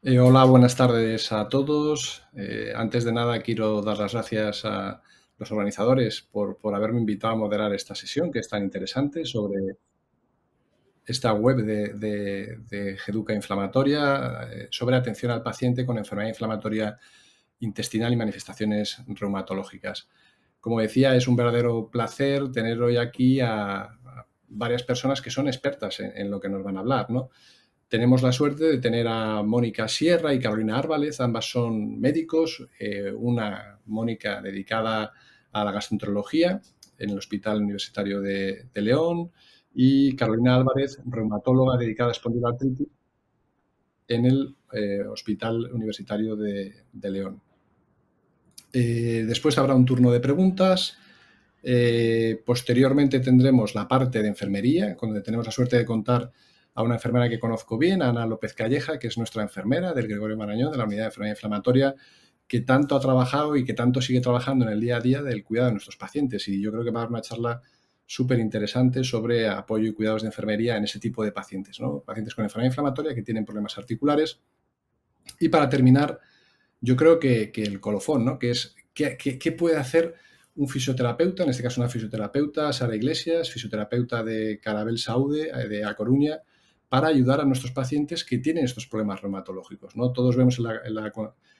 Hola, buenas tardes a todos. Antes de nada, quiero dar las gracias a los organizadores por haberme invitado a moderar esta sesión, que es tan interesante, sobre esta web de Geduca Inflamatoria, sobre atención al paciente con enfermedad inflamatoria intestinal y manifestaciones reumatológicas. Como decía, es un verdadero placer tener hoy aquí a varias personas que son expertas en lo que nos van a hablar, ¿no? Tenemos la suerte de tener a Mónica Sierra y Carolina Árbalez, ambas son médicos, una Mónica dedicada a la gastroenterología en el Hospital Universitario de León y Carolina Álvarez, reumatóloga dedicada a espondiloartritis en el Hospital Universitario de León. Después habrá un turno de preguntas. Posteriormente tendremos la parte de enfermería, donde tenemos la suerte de contar a una enfermera que conozco bien, Ana López Calleja, que es nuestra enfermera del Gregorio Marañón, de la Unidad de Enfermería Inflamatoria, que tanto ha trabajado y que tanto sigue trabajando en el día a día del cuidado de nuestros pacientes. Y yo creo que va a dar una charla súper interesante sobre apoyo y cuidados de enfermería en ese tipo de pacientes, ¿no? Pacientes con enfermedad inflamatoria que tienen problemas articulares. Y para terminar, yo creo que el colofón, ¿no? Que es ¿qué puede hacer un fisioterapeuta, en este caso una fisioterapeuta, Sara Iglesias, fisioterapeuta de Carabel Saúde, de A Coruña, para ayudar a nuestros pacientes que tienen estos problemas reumatológicos, ¿no? Todos vemos en la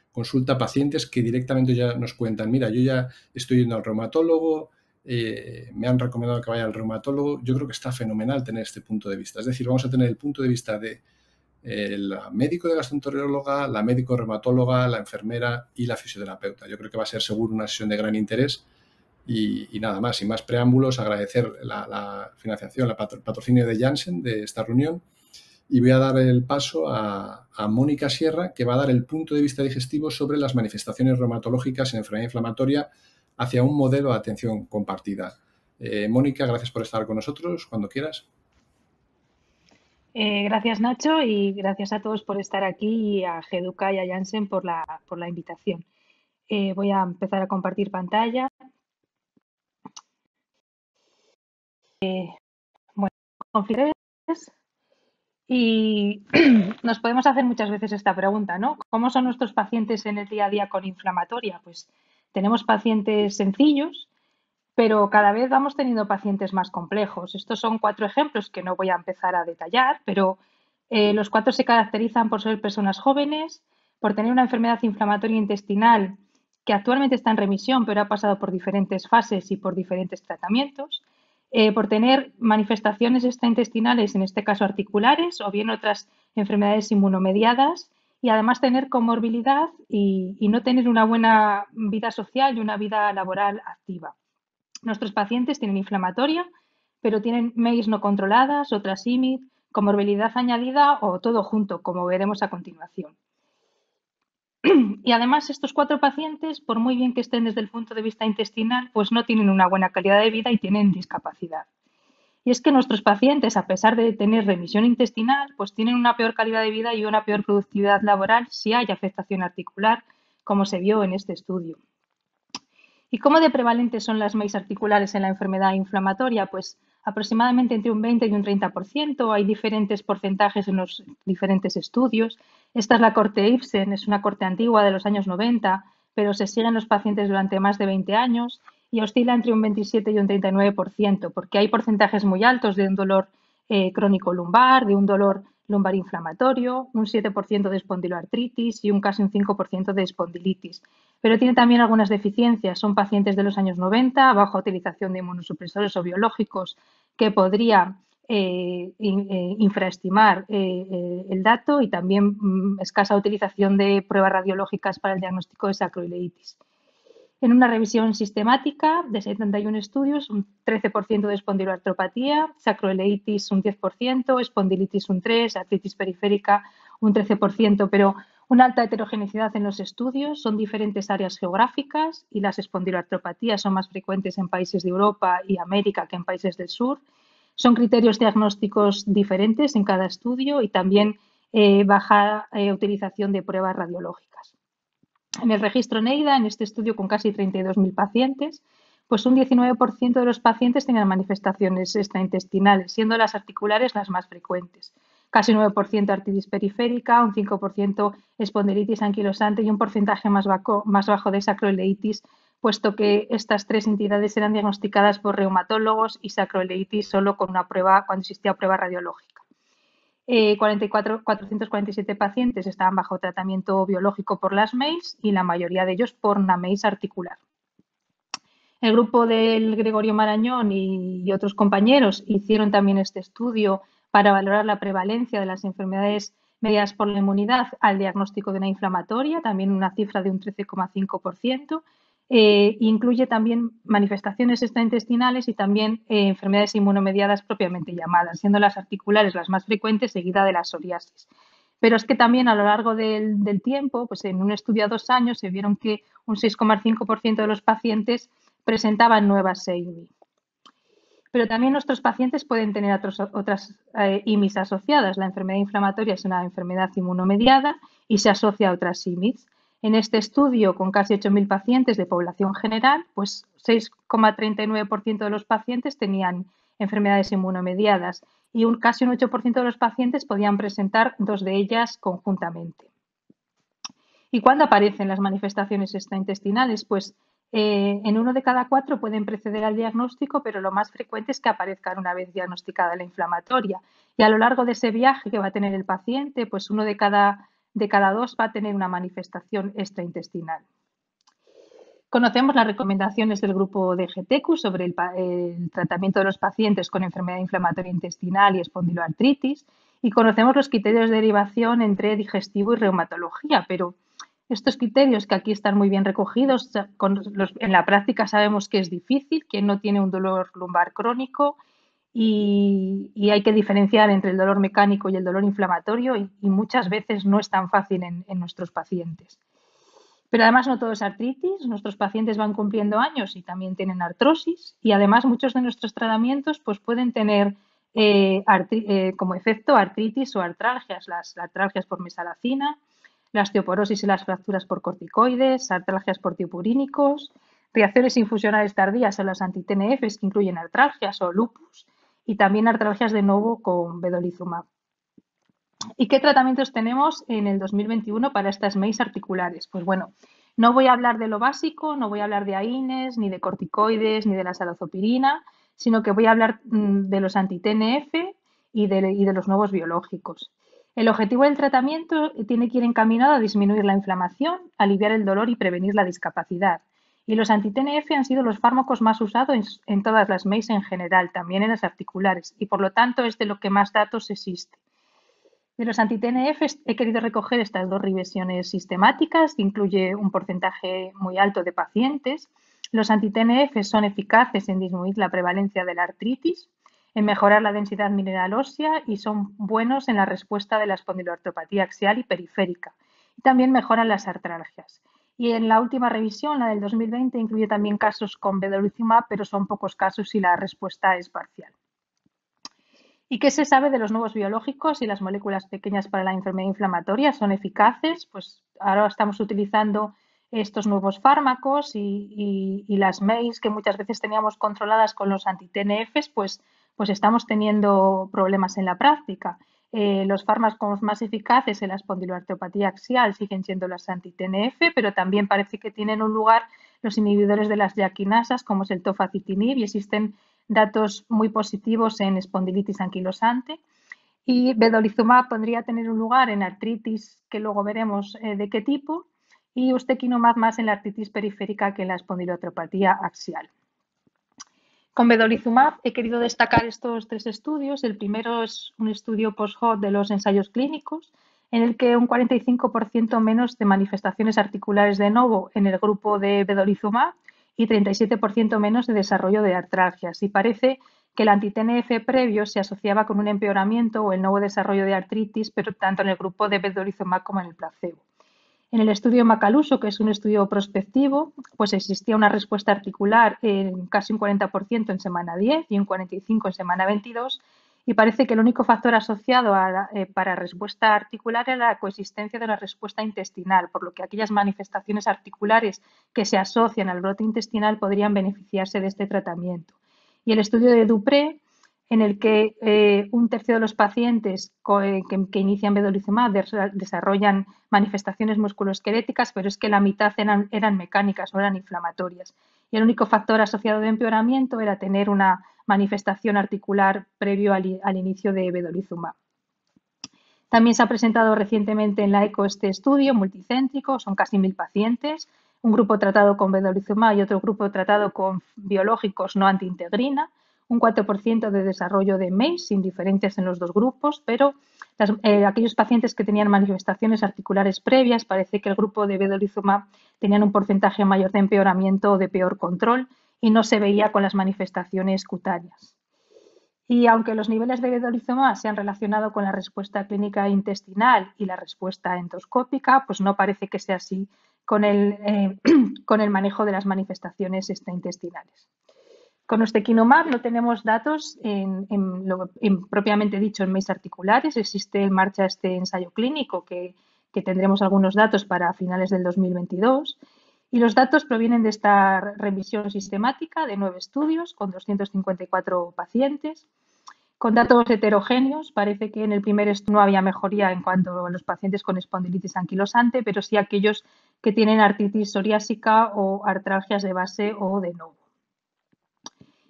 consulta pacientes que directamente ya nos cuentan, mira, yo ya estoy yendo al reumatólogo, me han recomendado que vaya al reumatólogo. Yo creo que está fenomenal tener este punto de vista. Es decir, vamos a tener el punto de vista de la médico de gastroenteróloga, la médico reumatóloga, la enfermera y la fisioterapeuta. Yo creo que va a ser seguro una sesión de gran interés y nada más, sin más preámbulos, agradecer la financiación, el patrocinio de Janssen de esta reunión y voy a dar el paso a Mónica Sierra, que va a dar el punto de vista digestivo sobre las manifestaciones reumatológicas en enfermedad inflamatoria hacia un modelo de atención compartida. Mónica, gracias por estar con nosotros, cuando quieras. Gracias, Nacho, y gracias a todos por estar aquí y a Geduca y a Janssen por la invitación. Voy a empezar a compartir pantalla. Bueno, confieres y nos podemos hacer muchas veces esta pregunta, ¿no? ¿Cómo son nuestros pacientes en el día a día con inflamatoria? Pues tenemos pacientes sencillos, pero cada vez vamos teniendo pacientes más complejos. Estos son 4 ejemplos que no voy a empezar a detallar, pero los 4 se caracterizan por ser personas jóvenes, por tener una enfermedad inflamatoria intestinal que actualmente está en remisión, pero ha pasado por diferentes fases y por diferentes tratamientos, por tener manifestaciones extraintestinales, en este caso articulares, o bien otras enfermedades inmunomediadas, y además tener comorbilidad y no tener una buena vida social y una vida laboral activa. Nuestros pacientes tienen inflamatoria, pero tienen MEIS no controladas, otras IMID, comorbilidad añadida o todo junto, como veremos a continuación. Y además estos 4 pacientes, por muy bien que estén desde el punto de vista intestinal, pues no tienen una buena calidad de vida y tienen discapacidad. Y es que nuestros pacientes, a pesar de tener remisión intestinal, pues tienen una peor calidad de vida y una peor productividad laboral si hay afectación articular, como se vio en este estudio. ¿Y cómo de prevalentes son las MEIS articulares en la enfermedad inflamatoria? Pues aproximadamente entre un 20 y un 30%. Hay diferentes porcentajes en los diferentes estudios. Esta es la corte Ipsen, es una corte antigua de los años 90, pero se siguen los pacientes durante más de 20 años y oscila entre un 27 y un 39%, porque hay porcentajes muy altos de un dolor crónico lumbar, de un dolor lumbar inflamatorio, un 7% de espondiloartritis y un casi un 5% de espondilitis. Pero tiene también algunas deficiencias. Son pacientes de los años 90, baja utilización de inmunosupresores o biológicos, que podría infraestimar el dato y también escasa utilización de pruebas radiológicas para el diagnóstico de sacroileitis. En una revisión sistemática de 71 estudios, un 13% de espondiloartropatía, sacroileitis un 10%, espondilitis un 3%, artritis periférica un 13%, pero una alta heterogeneidad en los estudios, son diferentes áreas geográficas y las espondiloartropatías son más frecuentes en países de Europa y América que en países del sur. Son criterios diagnósticos diferentes en cada estudio y también baja utilización de pruebas radiológicas. En el registro NEIDA, en este estudio con casi 32.000 pacientes, pues un 19% de los pacientes tenían manifestaciones extraintestinales, siendo las articulares las más frecuentes. casi 9% artritis periférica, un 5% espondilitis anquilosante y un porcentaje más bajo de sacroileitis, puesto que estas tres entidades eran diagnosticadas por reumatólogos y sacroileitis solo con una prueba, cuando existía prueba radiológica. 447 pacientes estaban bajo tratamiento biológico por las MEIS y la mayoría de ellos por una MEIS articular. El grupo del Gregorio Marañón y otros compañeros hicieron también este estudio para valorar la prevalencia de las enfermedades mediadas por la inmunidad al diagnóstico de una inflamatoria, también una cifra de un 13,5%. Incluye también manifestaciones extraintestinales y también enfermedades inmunomediadas propiamente llamadas, siendo las articulares las más frecuentes, seguida de la psoriasis. Pero es que también a lo largo del tiempo, pues en un estudio a 2 años, se vieron que un 6,5% de los pacientes presentaban nuevas IMI. Pero también nuestros pacientes pueden tener otras IMIs asociadas. La enfermedad inflamatoria es una enfermedad inmunomediada y se asocia a otras IMIs. En este estudio, con casi 8.000 pacientes de población general, pues 6,39% de los pacientes tenían enfermedades inmunomediadas y casi un 8% de los pacientes podían presentar 2 de ellas conjuntamente. ¿Y cuándo aparecen las manifestaciones extraintestinales? Pues en 1 de cada 4 pueden preceder al diagnóstico, pero lo más frecuente es que aparezcan una vez diagnosticada la inflamatoria. Y a lo largo de ese viaje que va a tener el paciente, pues 1 de cada 2 va a tener una manifestación extraintestinal. Conocemos las recomendaciones del grupo de GTQ sobre el tratamiento de los pacientes con enfermedad inflamatoria intestinal y espondiloartritis y conocemos los criterios de derivación entre digestivo y reumatología, pero estos criterios que aquí están muy bien recogidos, en la práctica sabemos que es difícil, que no tiene un dolor lumbar crónico y hay que diferenciar entre el dolor mecánico y el dolor inflamatorio y muchas veces no es tan fácil en nuestros pacientes. Pero además no todo es artritis, nuestros pacientes van cumpliendo años y también tienen artrosis y además muchos de nuestros tratamientos pues pueden tener como efecto artritis o artralgias, las artralgias por mesalazina, la osteoporosis y las fracturas por corticoides, artralgias por tiopurínicos, reacciones infusionales tardías a las anti-TNFs que incluyen artralgias o lupus y también artralgias de nuevo con vedolizumab. ¿Y qué tratamientos tenemos en el 2021 para estas MEIS articulares? Pues bueno, no voy a hablar de lo básico, no voy a hablar de AINES, ni de corticoides, ni de la salazopirina, sino que voy a hablar de los anti-TNF y de los nuevos biológicos. El objetivo del tratamiento tiene que ir encaminado a disminuir la inflamación, aliviar el dolor y prevenir la discapacidad. Y los anti-TNF han sido los fármacos más usados en todas las MEIS en general, también en las articulares, y por lo tanto es de lo que más datos existe. De los anti-TNF he querido recoger estas 2 revisiones sistemáticas, que incluye un porcentaje muy alto de pacientes. Los anti-TNF son eficaces en disminuir la prevalencia de la artritis, en mejorar la densidad mineral ósea y son buenos en la respuesta de la espondiloartropatía axial y periférica. Y también mejoran las artralgias. Y en la última revisión, la del 2020, incluye también casos con vedolizumab, pero son pocos casos y la respuesta es parcial. ¿Y qué se sabe de los nuevos biológicos y las moléculas pequeñas para la enfermedad inflamatoria? ¿Son eficaces? Pues ahora estamos utilizando estos nuevos fármacos y las MEIS que muchas veces teníamos controladas con los anti-TNFs, pues estamos teniendo problemas en la práctica. Los fármacos más eficaces en la espondiloartropatía axial siguen siendo las anti-TNF, pero también parece que tienen un lugar los inhibidores de las yaquinasas, como es el tofacitinib, y existen datos muy positivos en espondilitis anquilosante. Y vedolizumab podría tener un lugar en artritis, que luego veremos de qué tipo, y ustekinumab más en la artritis periférica que en la espondiloartropatía axial. Con vedolizumab he querido destacar estos 3 estudios. El primero es un estudio post-hoc de los ensayos clínicos, en el que un 45% menos de manifestaciones articulares de novo en el grupo de vedolizumab y 37% menos de desarrollo de artralgias. Y parece que el anti-TNF previo se asociaba con un empeoramiento o el nuevo desarrollo de artritis, pero tanto en el grupo de vedolizumab como en el placebo. En el estudio Macaluso, que es un estudio prospectivo, pues existía una respuesta articular en casi un 40% en semana 10 y un 45% en semana 22, y parece que el único factor asociado para respuesta articular era la coexistencia de la respuesta intestinal, por lo que aquellas manifestaciones articulares que se asocian al brote intestinal podrían beneficiarse de este tratamiento. Y el estudio de Dupré en el que un tercio de los pacientes que inician vedolizumab desarrollan manifestaciones musculoesqueléticas, pero es que la mitad eran mecánicas, no eran inflamatorias. Y el único factor asociado de empeoramiento era tener una manifestación articular previo al inicio de vedolizumab. También se ha presentado recientemente en la ECO este estudio multicéntrico, son casi 1000 pacientes, un grupo tratado con vedolizumab y otro grupo tratado con biológicos no antiintegrina, un 4% de desarrollo de MACE sin diferencias en los dos grupos, pero aquellos pacientes que tenían manifestaciones articulares previas, parece que el grupo de vedolizumab tenían un porcentaje mayor de empeoramiento o de peor control y no se veía con las manifestaciones cutáneas. Y aunque los niveles de vedolizumab se han relacionado con la respuesta clínica intestinal y la respuesta endoscópica, pues no parece que sea así con el manejo de las manifestaciones intestinales. Con ustekinumab no tenemos datos propiamente dicho en MACE articulares. Existe en marcha este ensayo clínico que tendremos algunos datos para finales del 2022. Y los datos provienen de esta revisión sistemática de 9 estudios con 254 pacientes. Con datos heterogéneos, parece que en el primer estudio no había mejoría en cuanto a los pacientes con espondilitis anquilosante, pero sí aquellos que tienen artritis psoriásica o artralgias de base o de nodo.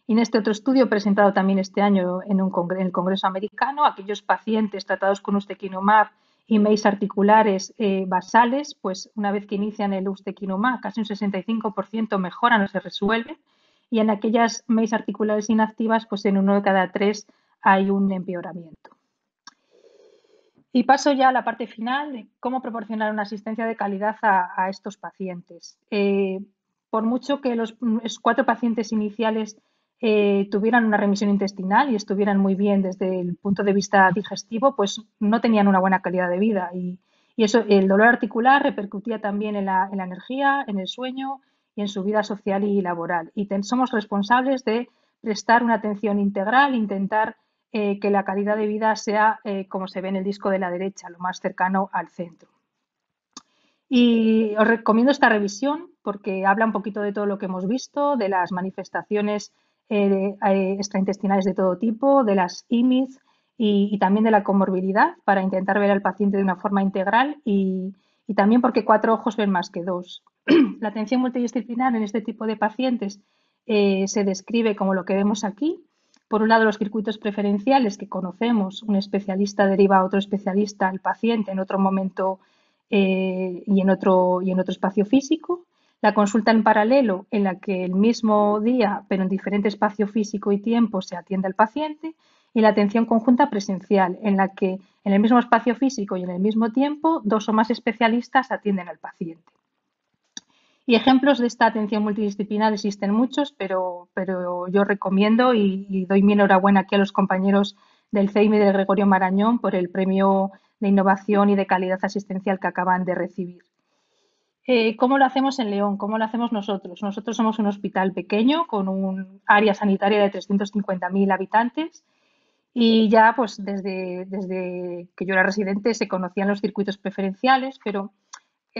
Y en este otro estudio presentado también este año en el Congreso Americano, aquellos pacientes tratados con ustekinumab y MACE articulares basales, pues una vez que inician el ustekinumab, casi un 65% mejoran o se resuelven, y en aquellas MACE articulares inactivas, pues en 1 de cada 3 hay un empeoramiento. Y paso ya a la parte final de cómo proporcionar una asistencia de calidad a estos pacientes. Por mucho que los 4 pacientes iniciales tuvieran una remisión intestinal y estuvieran muy bien desde el punto de vista digestivo, pues no tenían una buena calidad de vida. Y eso, el dolor articular repercutía también en la energía, en el sueño y en su vida social y laboral. Y somos responsables de prestar una atención integral, intentar que la calidad de vida sea, como se ve en el disco de la derecha, lo más cercano al centro. Y os recomiendo esta revisión porque habla un poquito de todo lo que hemos visto, de las manifestaciones extraintestinales de todo tipo, de las IMIs y también de la comorbilidad para intentar ver al paciente de una forma integral y también porque 4 ojos ven más que 2. La atención multidisciplinar en este tipo de pacientes se describe como lo que vemos aquí. Por un lado, los circuitos preferenciales que conocemos, un especialista deriva a otro especialista al paciente en otro momento y en otro espacio físico. La consulta en paralelo, en la que el mismo día, pero en diferente espacio físico y tiempo, se atiende al paciente. Y la atención conjunta presencial, en la que en el mismo espacio físico y en el mismo tiempo, 2 o más especialistas atienden al paciente. Y ejemplos de esta atención multidisciplinar existen muchos, pero yo recomiendo y doy mi enhorabuena aquí a los compañeros del CEIM y del Gregorio Marañón por el premio de innovación y de calidad asistencial que acaban de recibir. ¿Cómo lo hacemos en León? ¿Cómo lo hacemos nosotros? Nosotros somos un hospital pequeño con un área sanitaria de 350.000 habitantes y ya pues desde que yo era residente se conocían los circuitos preferenciales, pero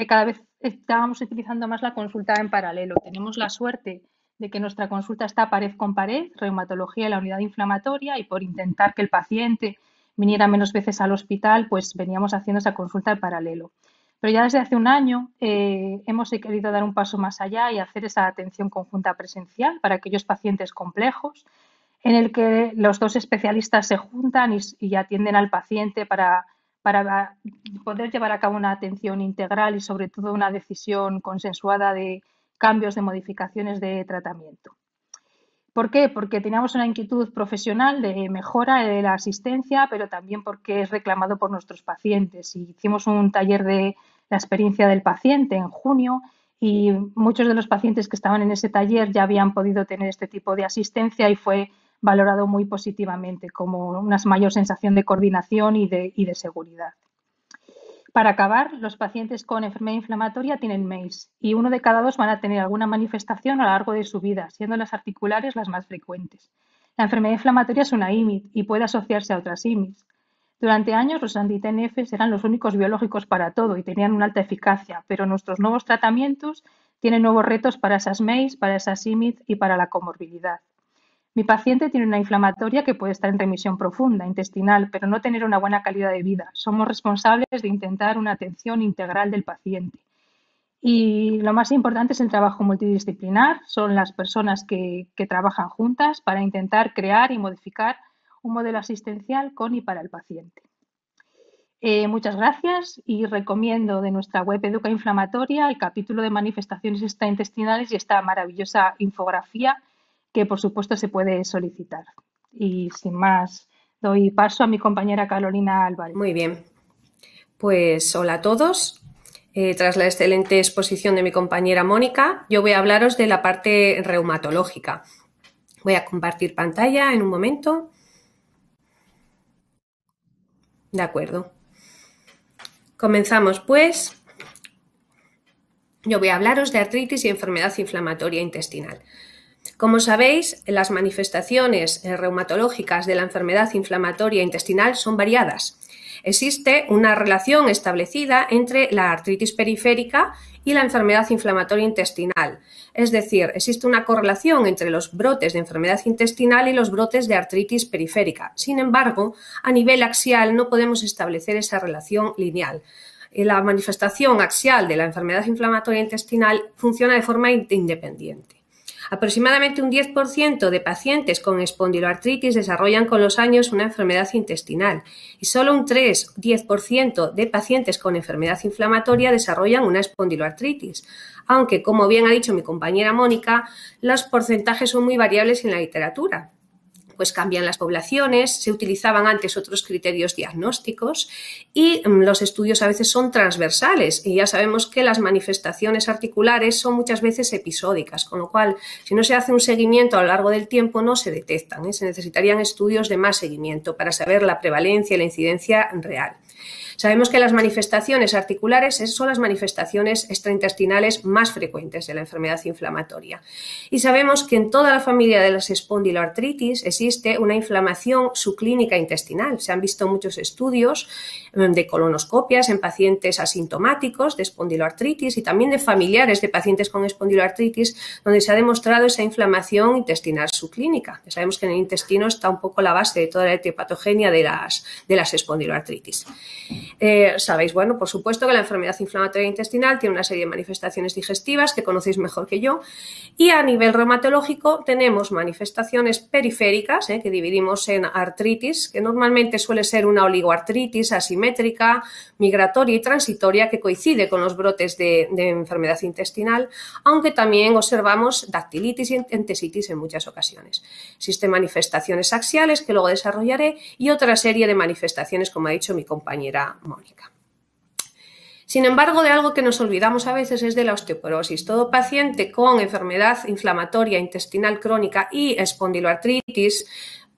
cada vez estábamos utilizando más la consulta en paralelo. Tenemos la suerte de que nuestra consulta está pared con pared, reumatología y la unidad inflamatoria, y por intentar que el paciente viniera menos veces al hospital, pues veníamos haciendo esa consulta en paralelo. Pero ya desde hace un año hemos querido dar un paso más allá y hacer esa atención conjunta presencial para aquellos pacientes complejos, en el que los 2 especialistas se juntan y atienden al paciente para poder llevar a cabo una atención integral y sobre todo una decisión consensuada de cambios, de modificaciones de tratamiento. ¿Por qué? Porque teníamos una inquietud profesional de mejora de la asistencia, pero también porque es reclamado por nuestros pacientes. Y hicimos un taller de la experiencia del paciente en junio y muchos de los pacientes que estaban en ese taller ya habían podido tener este tipo de asistencia y fue valorado muy positivamente como una mayor sensación de coordinación y de seguridad. Para acabar, los pacientes con enfermedad inflamatoria tienen MACE y 1 de cada 2 van a tener alguna manifestación a lo largo de su vida, siendo las articulares las más frecuentes. La enfermedad inflamatoria es una IMID y puede asociarse a otras IMIDs. Durante años los anti-TNFs eran los únicos biológicos para todo y tenían una alta eficacia, pero nuestros nuevos tratamientos tienen nuevos retos para esas MACE, para esas IMID y para la comorbilidad. Mi paciente tiene una inflamatoria que puede estar en remisión profunda, intestinal, pero no tener una buena calidad de vida. Somos responsables de intentar una atención integral del paciente. Y lo más importante es el trabajo multidisciplinar, son las personas que trabajan juntas para intentar crear y modificar un modelo asistencial con y para el paciente. Muchas gracias y recomiendo de nuestra web Educa Inflamatoria el capítulo de manifestaciones extraintestinales y esta maravillosa infografía que por supuesto se puede solicitar. Y sin más, doy paso a mi compañera Carolina Álvarez. Muy bien. Pues hola a todos. Tras la excelente exposición de mi compañera Mónica, yo voy a hablaros de la parte reumatológica. Voy a compartir pantalla en un momento. De acuerdo. Comenzamos, pues. Yo voy a hablaros de artritis y enfermedad inflamatoria intestinal. Como sabéis, las manifestaciones reumatológicas de la enfermedad inflamatoria intestinal son variadas. Existe una relación establecida entre la artritis periférica y la enfermedad inflamatoria intestinal. Es decir, existe una correlación entre los brotes de enfermedad intestinal y los brotes de artritis periférica. Sin embargo, a nivel axial no podemos establecer esa relación lineal. La manifestación axial de la enfermedad inflamatoria intestinal funciona de forma independiente. Aproximadamente un 10% de pacientes con espondiloartritis desarrollan con los años una enfermedad intestinal y solo un 3-10% de pacientes con enfermedad inflamatoria desarrollan una espondiloartritis, aunque, como bien ha dicho mi compañera Mónica, los porcentajes son muy variables en la literatura. Pues cambian las poblaciones, se utilizaban antes otros criterios diagnósticos y los estudios a veces son transversales y ya sabemos que las manifestaciones articulares son muchas veces episódicas, con lo cual si no se hace un seguimiento a lo largo del tiempo no se detectan, se necesitarían estudios de más seguimiento para saber la prevalencia y la incidencia real. Sabemos que las manifestaciones articulares son las manifestaciones extraintestinales más frecuentes de la enfermedad inflamatoria. Y sabemos que en toda la familia de las espondiloartritis existe una inflamación subclínica intestinal. Se han visto muchos estudios de colonoscopias en pacientes asintomáticos de espondiloartritis y también de familiares de pacientes con espondiloartritis, donde se ha demostrado esa inflamación intestinal subclínica. Ya sabemos que en el intestino está un poco la base de toda la etiopatogenia de las espondiloartritis. Sabéis, bueno, por supuesto que la enfermedad inflamatoria intestinal tiene una serie de manifestaciones digestivas que conocéis mejor que yo y a nivel reumatológico tenemos manifestaciones periféricas que dividimos en artritis, que normalmente suele ser una oligoartritis asimétrica, migratoria y transitoria que coincide con los brotes de enfermedad intestinal, aunque también observamos dactilitis y entesitis en muchas ocasiones. Existen manifestaciones axiales que luego desarrollaré y otra serie de manifestaciones, como ha dicho mi compañera Mónica. Sin embargo, de algo que nos olvidamos a veces es de la osteoporosis. Todo paciente con enfermedad inflamatoria intestinal crónica y espondiloartritis,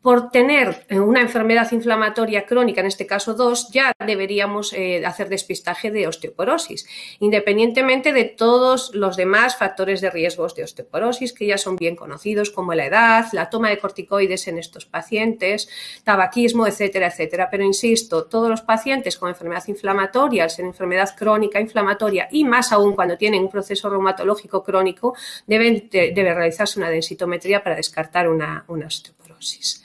por tener una enfermedad inflamatoria crónica, en este caso 2, ya deberíamos hacer despistaje de osteoporosis, independientemente de todos los demás factores de riesgos de osteoporosis que ya son bien conocidos, como la edad, la toma de corticoides en estos pacientes, tabaquismo, etcétera, etcétera. Pero insisto, todos los pacientes con enfermedad inflamatoria, al ser enfermedad crónica inflamatoria y más aún cuando tienen un proceso reumatológico crónico, debe realizarse una densitometría para descartar una osteoporosis.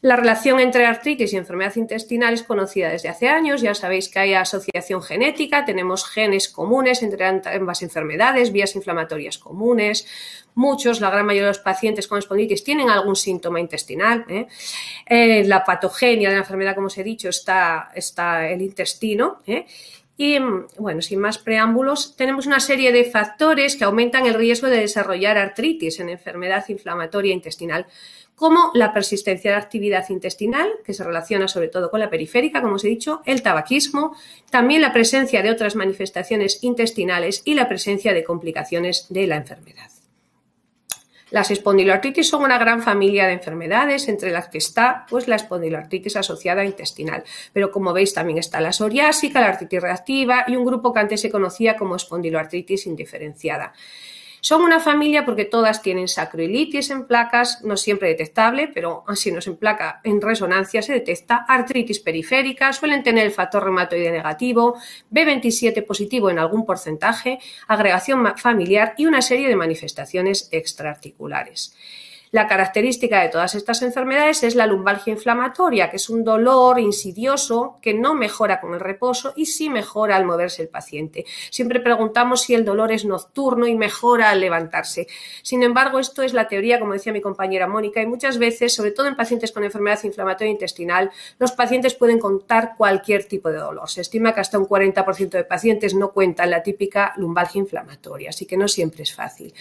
La relación entre artritis y enfermedad intestinal es conocida desde hace años. Ya sabéis que hay asociación genética, tenemos genes comunes entre ambas enfermedades, vías inflamatorias comunes. Muchos, la gran mayoría de los pacientes con espondilitis tienen algún síntoma intestinal. La patogenia de la enfermedad, como os he dicho, está el intestino. Y, bueno, sin más preámbulos, tenemos una serie de factores que aumentan el riesgo de desarrollar artritis en enfermedad inflamatoria intestinal, como la persistencia de actividad intestinal, que se relaciona sobre todo con la periférica, como os he dicho, el tabaquismo, también la presencia de otras manifestaciones intestinales y la presencia de complicaciones de la enfermedad. Las espondiloartritis son una gran familia de enfermedades, entre las que está pues, la espondiloartritis asociada a intestinal. Pero como veis también está la psoriásica, la artritis reactiva y un grupo que antes se conocía como espondiloartritis indiferenciada. Son una familia porque todas tienen sacroilitis en placas, no siempre detectable, pero si nos en placa en resonancia se detecta, artritis periférica, suelen tener el factor reumatoide negativo, B27 positivo en algún porcentaje, agregación familiar y una serie de manifestaciones extraarticulares. La característica de todas estas enfermedades es la lumbalgia inflamatoria, que es un dolor insidioso que no mejora con el reposo y sí mejora al moverse el paciente. Siempre preguntamos si el dolor es nocturno y mejora al levantarse. Sin embargo, esto es la teoría, como decía mi compañera Mónica, y muchas veces, sobre todo en pacientes con enfermedad inflamatoria intestinal, los pacientes pueden contar cualquier tipo de dolor. Se estima que hasta un 40% de pacientes no cuentan la típica lumbalgia inflamatoria, así que no siempre es fácil.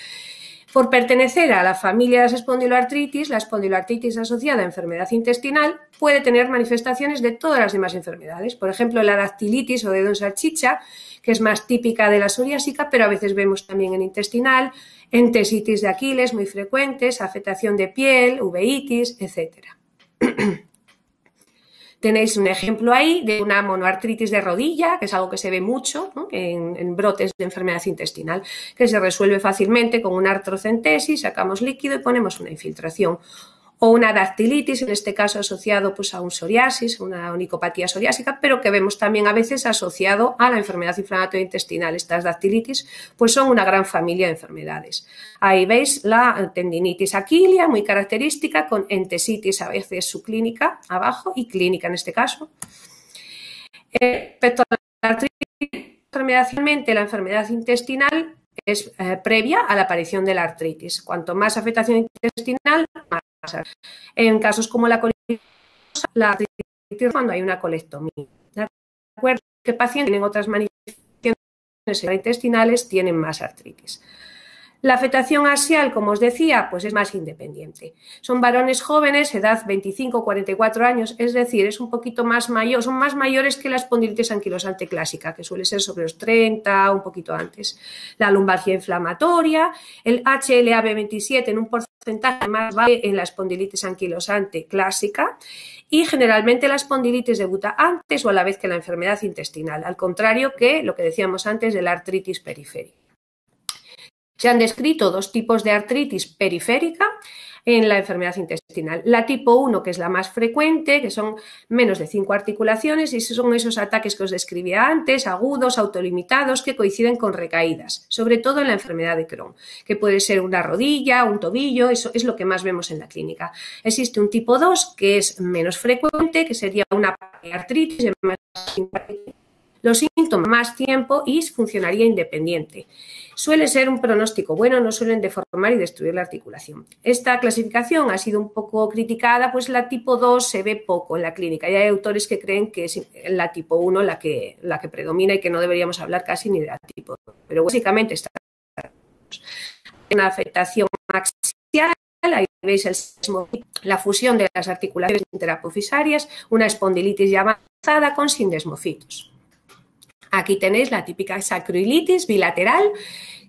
Por pertenecer a la familia de las espondiloartritis, la espondiloartritis asociada a enfermedad intestinal puede tener manifestaciones de todas las demás enfermedades. Por ejemplo, la dactilitis o dedo en salchicha, que es más típica de la psoriásica, pero a veces vemos también en intestinal, entesitis de Aquiles muy frecuentes, afectación de piel, uveitis, etc. Tenéis un ejemplo ahí de una monoartritis de rodilla, que es algo que se ve mucho, ¿no?, en brotes de enfermedad intestinal, que se resuelve fácilmente con una artrocentesis, sacamos líquido y ponemos una infiltración. O una dactilitis, en este caso asociado pues, a un psoriasis, una onicopatía psoriásica, pero que vemos también a veces asociado a la enfermedad inflamatoria intestinal. Estas dactilitis pues, son una gran familia de enfermedades. Ahí veis la tendinitis aquilea, muy característica, con entesitis a veces subclínica abajo y clínica en este caso. Respecto a la artritis, la enfermedad intestinal es previa a la aparición de la artritis. Cuanto más afectación intestinal, más. En casos como la colitis, la artritis cuando hay una colectomía. De acuerdo, que pacientes tienen otras manifestaciones intestinales tienen más artritis. La afectación axial, como os decía, pues es más independiente. Son varones jóvenes, edad 25-44 años, es decir, es un poquito más mayor, son más mayores que la espondilitis anquilosante clásica, que suele ser sobre los 30, un poquito antes. La lumbalgia inflamatoria, el HLA-B27 en un porcentaje más bajo en la espondilitis anquilosante clásica y generalmente la espondilitis debuta antes o a la vez que la enfermedad intestinal, al contrario que lo que decíamos antes de la artritis periférica. Se han descrito dos tipos de artritis periférica en la enfermedad intestinal. La tipo 1, que es la más frecuente, que son menos de 5 articulaciones, y son esos ataques que os describía antes, agudos, autolimitados, que coinciden con recaídas, sobre todo en la enfermedad de Crohn, que puede ser una rodilla, un tobillo, eso es lo que más vemos en la clínica. Existe un tipo 2, que es menos frecuente, que sería una artritis, los síntomas más tiempo y funcionaría independiente. Suele ser un pronóstico bueno, no suelen deformar y destruir la articulación. Esta clasificación ha sido un poco criticada, pues la tipo 2 se ve poco en la clínica y hay autores que creen que es la tipo 1 la que predomina y que no deberíamos hablar casi ni de la tipo 2. Pero básicamente está una afectación axial. Ahí veis la fusión de las articulaciones interapofisarias, una espondilitis ya avanzada con sindesmofitos. Aquí tenéis la típica sacroilitis bilateral,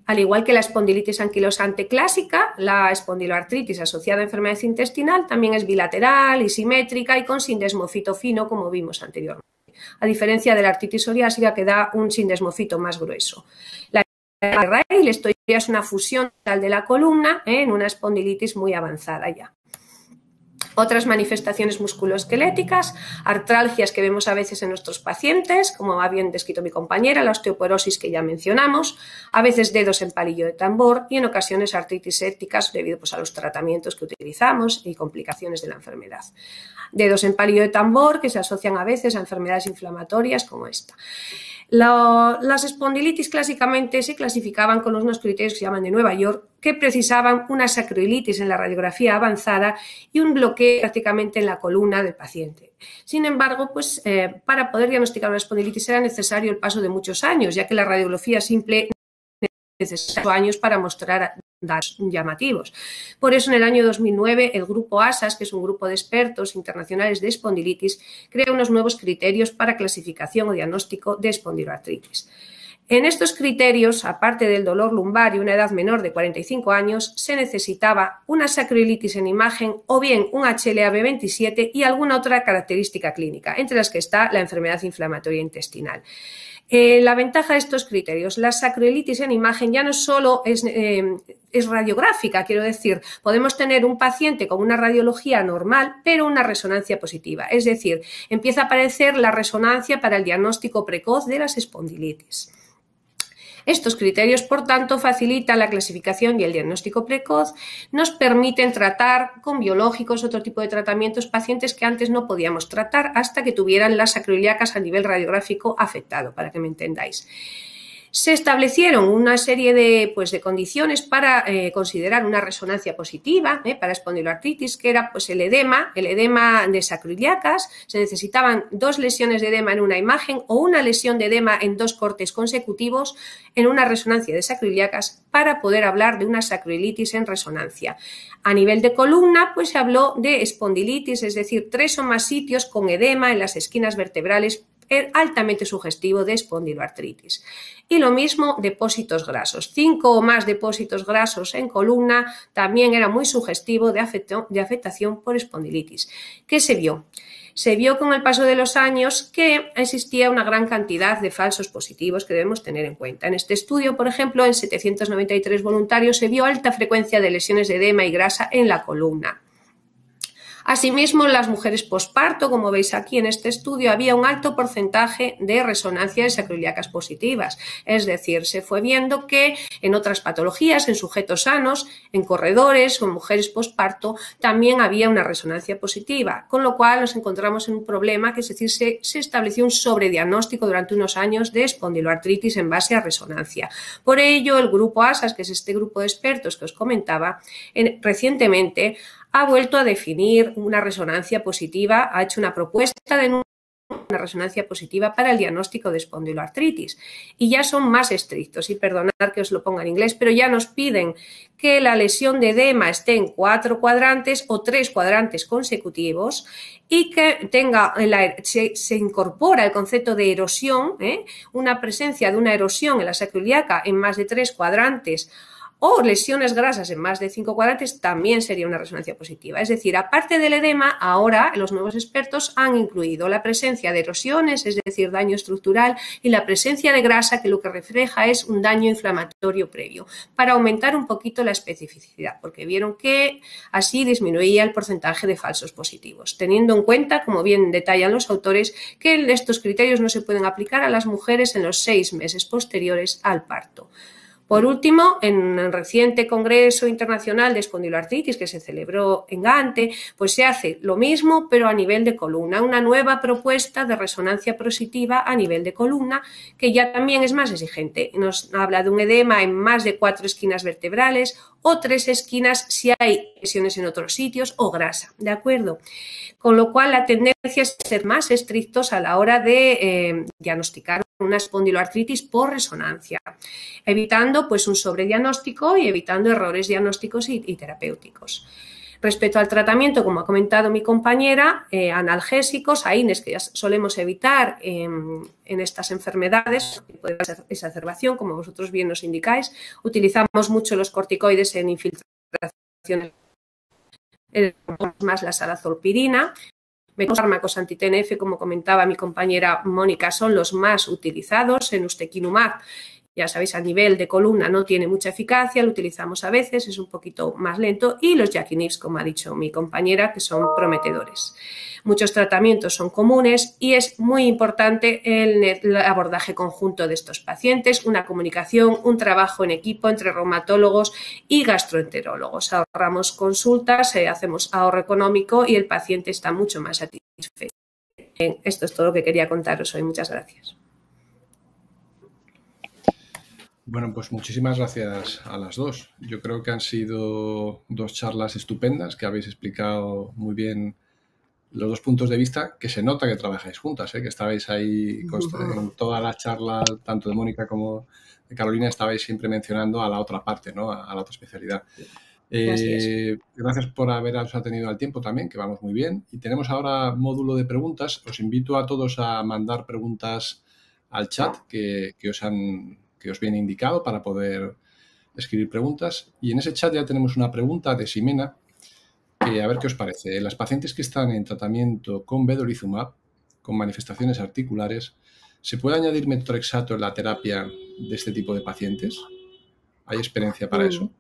al igual que la espondilitis anquilosante clásica, la espondiloartritis asociada a enfermedad intestinal también es bilateral y simétrica y con sindesmofito fino, como vimos anteriormente, a diferencia de la artritis psoriásica que da un sindesmofito más grueso. La raíz, esto ya es una fusión de la columna en una espondilitis muy avanzada ya. Otras manifestaciones musculoesqueléticas, artralgias que vemos a veces en nuestros pacientes, como ha bien descrito mi compañera, la osteoporosis que ya mencionamos, a veces dedos en palillo de tambor y en ocasiones artritis sépticas debido pues, a los tratamientos que utilizamos y complicaciones de la enfermedad. Dedos en palillo de tambor que se asocian a veces a enfermedades inflamatorias como esta. Las espondilitis clásicamente se clasificaban con unos criterios que se llaman de Nueva York, que precisaban una sacroilitis en la radiografía avanzada y un bloqueo prácticamente en la columna del paciente. Sin embargo, pues, para poder diagnosticar una espondilitis era necesario el paso de muchos años, ya que la radiografía simple necesita años para mostrar datos llamativos. Por eso, en el año 2009, el grupo ASAS, que es un grupo de expertos internacionales de espondilitis, crea unos nuevos criterios para clasificación o diagnóstico de espondiloartritis. En estos criterios, aparte del dolor lumbar y una edad menor de 45 años, se necesitaba una sacroilitis en imagen o bien un HLA-B27 y alguna otra característica clínica, entre las que está la enfermedad inflamatoria intestinal. La ventaja de estos criterios, la sacroilitis en imagen ya no solo es radiográfica, quiero decir, podemos tener un paciente con una radiología normal, pero una resonancia positiva, es decir, empieza a aparecer la resonancia para el diagnóstico precoz de las espondilitis. Estos criterios, por tanto, facilitan la clasificación y el diagnóstico precoz, nos permiten tratar con biológicos, otro tipo de tratamientos, pacientes que antes no podíamos tratar hasta que tuvieran las sacroiliacas a nivel radiográfico afectado, para que me entendáis. Se establecieron una serie de condiciones para considerar una resonancia positiva para espondiloartritis, que era el edema de sacroiliacas. Se necesitaban 2 lesiones de edema en una imagen o una lesión de edema en 2 cortes consecutivos en una resonancia de sacroiliacas para poder hablar de una sacroilitis en resonancia. A nivel de columna, se habló de espondilitis, es decir, 3 o más sitios con edema en las esquinas vertebrales altamente sugestivo de espondiloartritis. Y lo mismo depósitos grasos. 5 o más depósitos grasos en columna también era muy sugestivo de afectación por espondilitis. ¿Qué se vio? Se vio con el paso de los años que existía una gran cantidad de falsos positivos que debemos tener en cuenta. En este estudio, por ejemplo, en 793 voluntarios se vio alta frecuencia de lesiones de edema y grasa en la columna. Asimismo, en las mujeres posparto, como veis aquí en este estudio, había un alto porcentaje de resonancia de sacroiliacas positivas. Es decir, se fue viendo que en otras patologías, en sujetos sanos, en corredores o en mujeres posparto, también había una resonancia positiva, con lo cual nos encontramos en un problema que, es decir, se estableció un sobrediagnóstico durante unos años de espondiloartritis en base a resonancia. Por ello, el grupo ASAS, que es este grupo de expertos que os comentaba, recientemente ha vuelto a definir una resonancia positiva, ha hecho una propuesta de una resonancia positiva para el diagnóstico de espondiloartritis y ya son más estrictos, y perdonad que os lo ponga en inglés, pero ya nos piden que la lesión de edema esté en 4 cuadrantes o 3 cuadrantes consecutivos y que se incorpora el concepto de erosión, una presencia de una erosión en la sacroiliaca en más de 3 cuadrantes o lesiones grasas en más de 5 cuadrantes, también sería una resonancia positiva. Es decir, aparte del edema, ahora los nuevos expertos han incluido la presencia de erosiones, es decir, daño estructural, y la presencia de grasa, que lo que refleja es un daño inflamatorio previo, para aumentar un poquito la especificidad, porque vieron que así disminuía el porcentaje de falsos positivos, teniendo en cuenta, como bien detallan los autores, que estos criterios no se pueden aplicar a las mujeres en los 6 meses posteriores al parto. Por último, en el reciente Congreso Internacional de Espondiloartritis que se celebró en Gante, se hace lo mismo pero a nivel de columna, una nueva propuesta de resonancia positiva a nivel de columna que ya también es más exigente. Nos habla de un edema en más de 4 esquinas vertebrales o 3 esquinas si hay lesiones en otros sitios o grasa, ¿de acuerdo? Con lo cual la tendencia es ser más estrictos a la hora de diagnosticar una espondiloartritis por resonancia, evitando un sobrediagnóstico y evitando errores diagnósticos y terapéuticos. Respecto al tratamiento, como ha comentado mi compañera, analgésicos, AINES, que ya solemos evitar en estas enfermedades, que puede ser exacerbación, como vosotros bien nos indicáis. Utilizamos mucho los corticoides en infiltración, más la salazolpirina. Los fármacos anti-TNF, como comentaba mi compañera Mónica, son los más utilizados. En ustekinumab, ya sabéis, a nivel de columna no tiene mucha eficacia, lo utilizamos a veces, es un poquito más lento, y los Yakinibs, como ha dicho mi compañera, que son prometedores. Muchos tratamientos son comunes y es muy importante el abordaje conjunto de estos pacientes, una comunicación, un trabajo en equipo entre reumatólogos y gastroenterólogos. Ahorramos consultas, hacemos ahorro económico y el paciente está mucho más satisfecho. Esto es todo lo que quería contaros hoy. Muchas gracias. Bueno, pues muchísimas gracias a las dos. Yo creo que han sido 2 charlas estupendas, que habéis explicado muy bien los 2 puntos de vista, que se nota que trabajáis juntas, que estabais ahí en toda la charla, tanto de Mónica como de Carolina, estabais siempre mencionando a la otra parte, ¿no? A la otra especialidad. Gracias por haberos atendido al tiempo también, que vamos muy bien. Y tenemos ahora módulo de preguntas. Os invito a todos a mandar preguntas al chat que os viene indicado para poder escribir preguntas. Y en ese chat ya tenemos una pregunta de Ximena, que a ver qué os parece. Las pacientes que están en tratamiento con vedolizumab, con manifestaciones articulares, ¿se puede añadir metotrexato en la terapia de este tipo de pacientes? ¿Hay experiencia para eso?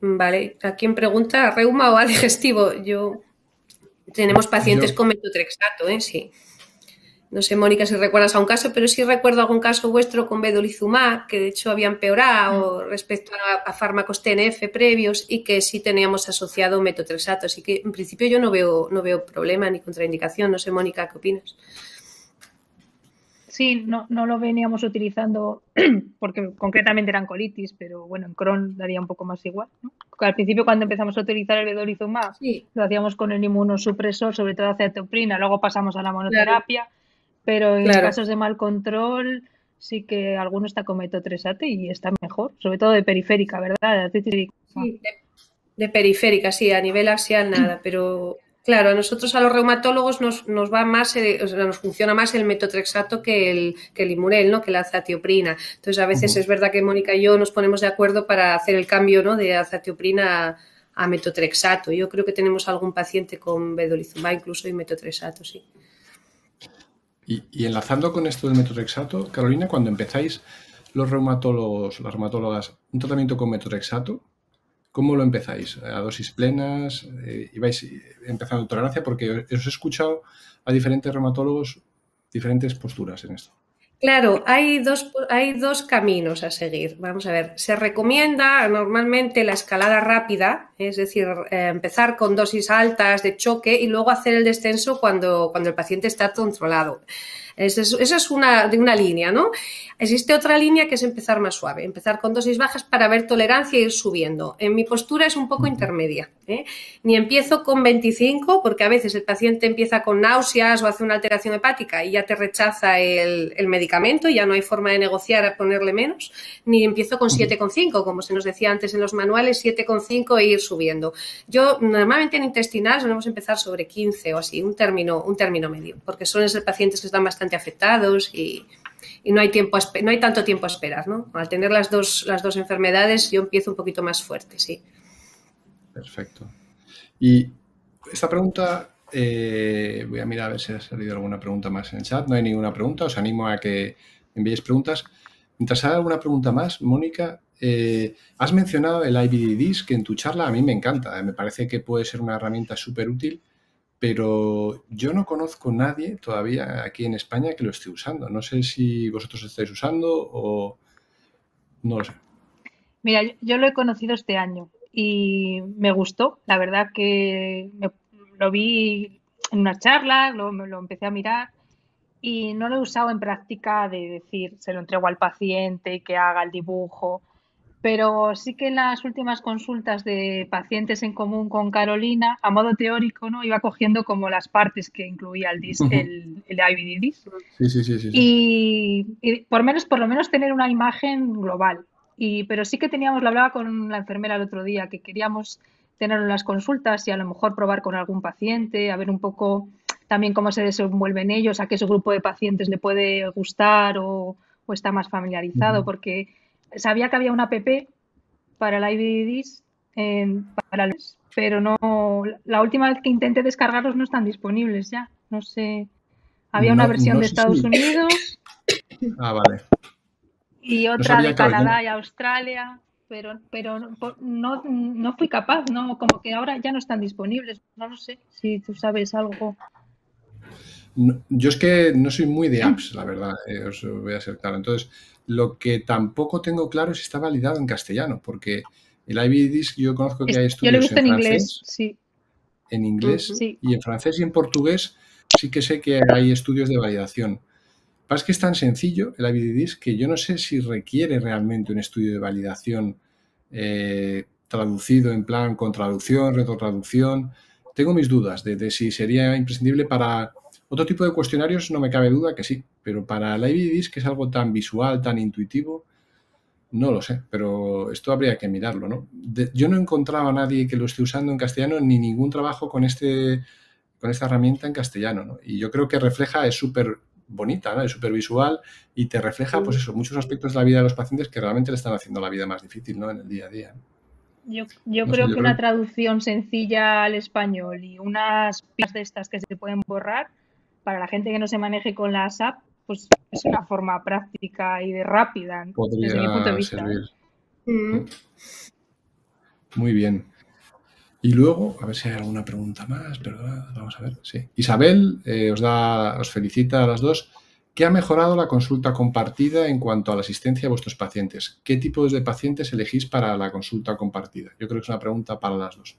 Vale, ¿a quién pregunta? ¿Reuma o a digestivo? Tenemos pacientes con metotrexato, sí. No sé, Mónica, si recuerdas a un caso, pero sí recuerdo algún caso vuestro con vedolizumab, que de hecho había empeorado respecto a fármacos TNF previos y que sí teníamos asociado metotrexato. Así que en principio yo no veo problema ni contraindicación. No sé, Mónica, ¿qué opinas? Sí, no lo veníamos utilizando porque concretamente eran colitis, pero bueno, en Crohn daría un poco más igual, ¿no? Al principio, cuando empezamos a utilizar el vedolizumab, lo hacíamos con el inmunosupresor, sobre todo acetoprina, luego pasamos a la monoterapia, pero en casos de mal control sí que alguno está con metotrexato y está mejor, sobre todo de periférica, ¿verdad? Sí, de periférica, sí, a nivel axial nada, pero claro, a nosotros, a los reumatólogos, nos va más, nos funciona más el metotrexato que el Imurel, ¿no? Que la azatioprina. Entonces, a veces es verdad que Mónica y yo nos ponemos de acuerdo para hacer el cambio, ¿no? De azatioprina a metotrexato. Yo creo que tenemos algún paciente con vedolizumab incluso y metotrexato, sí. Y enlazando con esto del metotrexato, Carolina, cuando empezáis los reumatólogos, las reumatólogas, un tratamiento con metotrexato, ¿cómo lo empezáis? ¿A dosis plenas? ¿Ibais empezando tolerancia? Porque os he escuchado a diferentes reumatólogos diferentes posturas en esto. Claro, hay dos caminos a seguir. Vamos a ver, se recomienda normalmente la escalada rápida, es decir, empezar con dosis altas de choque y luego hacer el descenso cuando el paciente está controlado. Esa es una línea, ¿no? Existe otra línea que es empezar más suave, empezar con dosis bajas para ver tolerancia e ir subiendo. En mi postura es un poco intermedia, ¿eh? Ni empiezo con 25, porque a veces el paciente empieza con náuseas o hace una alteración hepática y ya te rechaza el medicamento y ya no hay forma de negociar a ponerle menos, ni empiezo con 7,5, como se nos decía antes en los manuales, 7,5 e ir subiendo. Yo normalmente en intestinal solemos empezar sobre 15 o así, un término medio, porque suelen ser pacientes que están bastante afectados y no hay tanto tiempo a esperar, ¿no? Al tener las dos enfermedades, yo empiezo un poquito más fuerte, sí. Perfecto. Y esta pregunta, voy a mirar a ver si ha salido alguna pregunta más en el chat. No hay ninguna pregunta, os animo a que enviéis preguntas. Mientras haya alguna pregunta más, Mónica, has mencionado el IBD-DIS, que en tu charla a mí me encanta. Me parece que puede ser una herramienta súper útil, pero yo no conozco a nadie todavía aquí en España que lo esté usando. No sé si vosotros estáis usando o no lo sé. Mira, yo lo he conocido este año y me gustó. La verdad que lo vi en una charla, lo empecé a mirar y no lo he usado en práctica de decir, se lo entrego al paciente y que haga el dibujo. Pero sí que en las últimas consultas de pacientes en común con Carolina, a modo teórico, ¿no? Iba cogiendo como las partes que incluía el IBD-DIS. Sí. Y por lo menos tener una imagen global. Pero sí que lo hablaba con la enfermera el otro día, que queríamos tenerlo en las consultas y a lo mejor probar con algún paciente, a ver un poco también cómo se desenvuelven ellos, a qué su grupo de pacientes le puede gustar o está más familiarizado, porque sabía que había una app para el IBD-DIS, pero no, la última vez que intenté descargarlos no están disponibles ya. No sé, había una versión de Estados Unidos. Vale. Y otra de Canadá y Australia, pero no fui capaz, ¿no? Como que ahora ya no están disponibles. No lo sé si tú sabes algo. No, yo es que no soy muy de apps, la verdad, os voy a ser claro. Entonces, lo que tampoco tengo claro es si está validado en castellano, porque el IBD-DIS yo conozco que hay estudios yo lo he visto en francés, inglés, sí. En inglés, sí. Y en francés y en portugués sí que sé que hay estudios de validación. Lo que pasa es que es tan sencillo el IBD-DIS que yo no sé si requiere realmente un estudio de validación traducido en plan con traducción, retrotraducción. Tengo mis dudas de si sería imprescindible para otro tipo de cuestionarios, no me cabe duda que sí, pero para el IBD-DIS, que es algo tan visual, tan intuitivo, no lo sé, pero esto habría que mirarlo, ¿no? Yo no he encontrado a nadie que lo esté usando en castellano ni ningún trabajo con esta herramienta en castellano, ¿no? Y yo creo que refleja, es súper bonita, ¿no? Es súper visual y te refleja, pues eso, muchos aspectos de la vida de los pacientes que realmente le están haciendo la vida más difícil, ¿no? En el día a día. Yo creo que una traducción sencilla al español y unas pistas de estas que se pueden borrar, para la gente que no se maneje con las apps, pues es una forma práctica y rápida, podría desde mi punto de vista. Servir. Muy bien. Y luego, a ver si hay alguna pregunta más, perdón, vamos a ver, sí. Isabel os felicita a las dos. ¿Qué ha mejorado la consulta compartida en cuanto a la asistencia a vuestros pacientes? ¿Qué tipos de pacientes elegís para la consulta compartida? Yo creo que es una pregunta para las dos.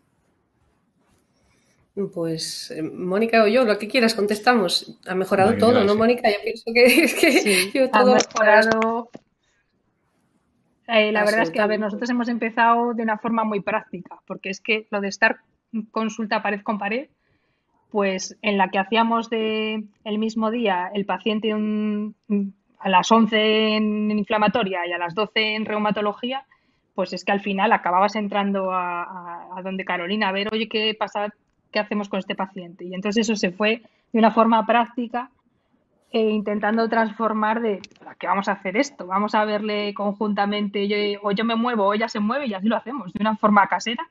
Pues Mónica o yo, lo que quieras, contestamos. Ha mejorado todo, ¿no, Mónica? Yo pienso que sí, yo todo ha mejorado. La verdad es que, a ver, nosotros hemos empezado de una forma muy práctica, porque es que lo de estar consulta pared con pared, pues en la que hacíamos el mismo día el paciente a las 11 en inflamatoria y a las 12 en reumatología, pues es que al final acababas entrando a donde Carolina a ver, oye, ¿qué pasa? ¿Qué hacemos con este paciente? Y entonces eso se fue de una forma práctica intentando transformar ¿para qué vamos a hacer esto? Vamos a verle conjuntamente, o yo me muevo o ella se mueve y así lo hacemos, de una forma casera.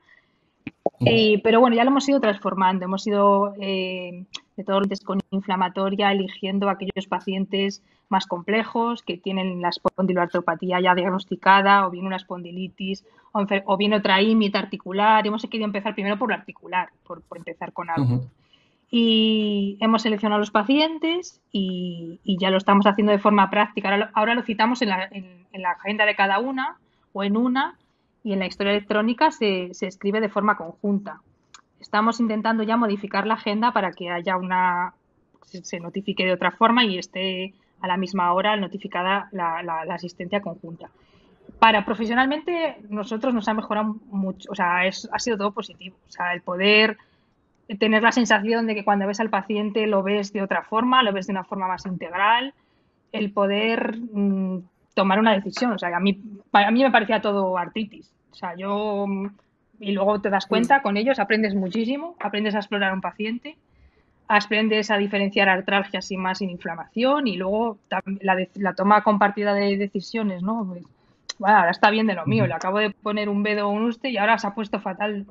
Pero bueno, ya lo hemos ido transformando, hemos ido de todo con inflamatoria, eligiendo aquellos pacientes más complejos que tienen la espondiloartropatía ya diagnosticada, o bien una espondilitis, o bien otra IMIT articular. Hemos querido empezar primero por lo articular, por empezar con algo. Y hemos seleccionado los pacientes y ya lo estamos haciendo de forma práctica. Ahora lo citamos en la agenda de cada una o en una, y en la historia electrónica se escribe de forma conjunta. Estamos intentando ya modificar la agenda para que haya se notifique de otra forma y esté a la misma hora notificada la asistencia conjunta. Profesionalmente, nosotros nos ha mejorado mucho, o sea, ha sido todo positivo. O sea, el poder tener la sensación de que cuando ves al paciente lo ves de otra forma, lo ves de una forma más integral, el poder tomar una decisión. O sea, a mí me parecía todo artritis. O sea, y luego te das cuenta con ellos, aprendes muchísimo, aprendes a explorar un paciente, aprendes a diferenciar artralgias sin más sin inflamación, y luego la toma compartida de decisiones, ¿no? Pues, bueno, ahora está bien de lo mío, le acabo de poner un vedo o un uste y ahora se ha puesto fatal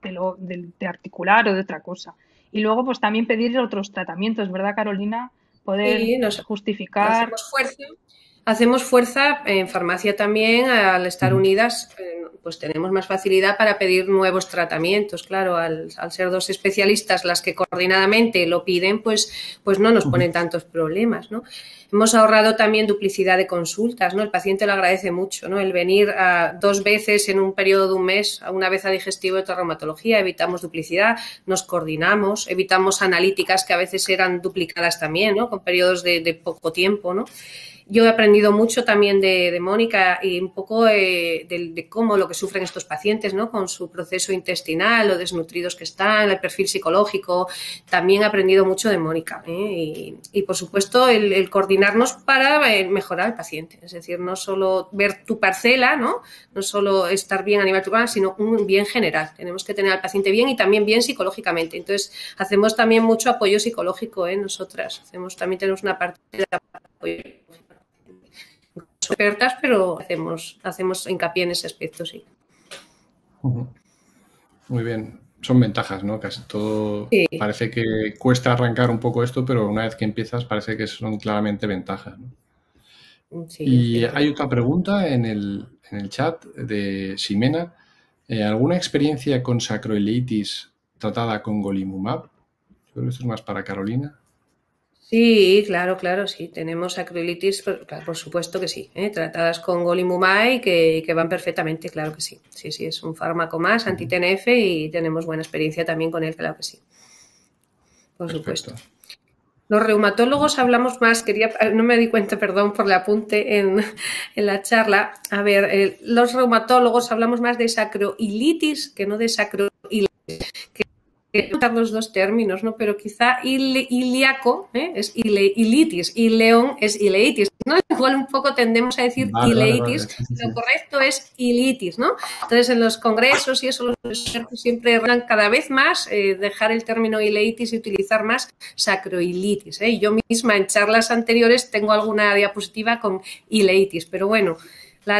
de articular o de otra cosa. Y luego, pues también pedir otros tratamientos, ¿verdad, Carolina? Poder justificar. Hacemos fuerza en farmacia también, al estar unidas, pues tenemos más facilidad para pedir nuevos tratamientos. Claro, al ser dos especialistas las que coordinadamente lo piden, pues no nos ponen tantos problemas, ¿no? Hemos ahorrado también duplicidad de consultas, ¿no? El paciente lo agradece mucho, ¿no? El venir 2 veces en un periodo de un mes, una vez a digestivo y otra reumatología, evitamos duplicidad, nos coordinamos, evitamos analíticas que a veces eran duplicadas también, ¿no? Con periodos de poco tiempo, ¿no? Yo he aprendido mucho también de Mónica y un poco de cómo lo que sufren estos pacientes, ¿no? Con su proceso intestinal, lo desnutridos que están, el perfil psicológico. También he aprendido mucho de Mónica, ¿eh? Y por supuesto el coordinarnos para mejorar al paciente. Es decir, no solo ver tu parcela, ¿no? No solo estar bien a nivel articular, sino un bien general. Tenemos que tener al paciente bien y también bien psicológicamente. Entonces, hacemos también mucho apoyo psicológico, nosotras. También tenemos una parte de apoyo expertas, pero hacemos hincapié en ese aspecto, sí. Muy bien. Son ventajas, ¿no? Casi todo parece que cuesta arrancar un poco esto, pero una vez que empiezas parece que son claramente ventajas, ¿no? Sí, y hay otra pregunta en el chat de Ximena. ¿Alguna experiencia con sacroileitis tratada con golimumab? Yo creo que esto es más para Carolina. Sí, claro, sí. Tenemos acroilitis, por supuesto que sí, tratadas con golimumab y que van perfectamente, claro que sí. Sí, es un fármaco más, anti-TNF, y tenemos buena experiencia también con él, claro que sí. Por supuesto. Los reumatólogos hablamos más, no me di cuenta, perdón por el apunte en la charla. A ver, los reumatólogos hablamos más de sacroilitis que no de sacroileitis. Los dos términos, ¿no? Pero quizá ilíaco es ileitis y león es ileitis, ¿no? Igual un poco tendemos a decir ileitis, lo correcto es ilitis, ¿no? Entonces en los congresos y eso los expertos siempre hablan cada vez más dejar el término ileitis y utilizar más sacroilitis, ¿eh? Yo misma en charlas anteriores tengo alguna diapositiva con ileitis, pero bueno,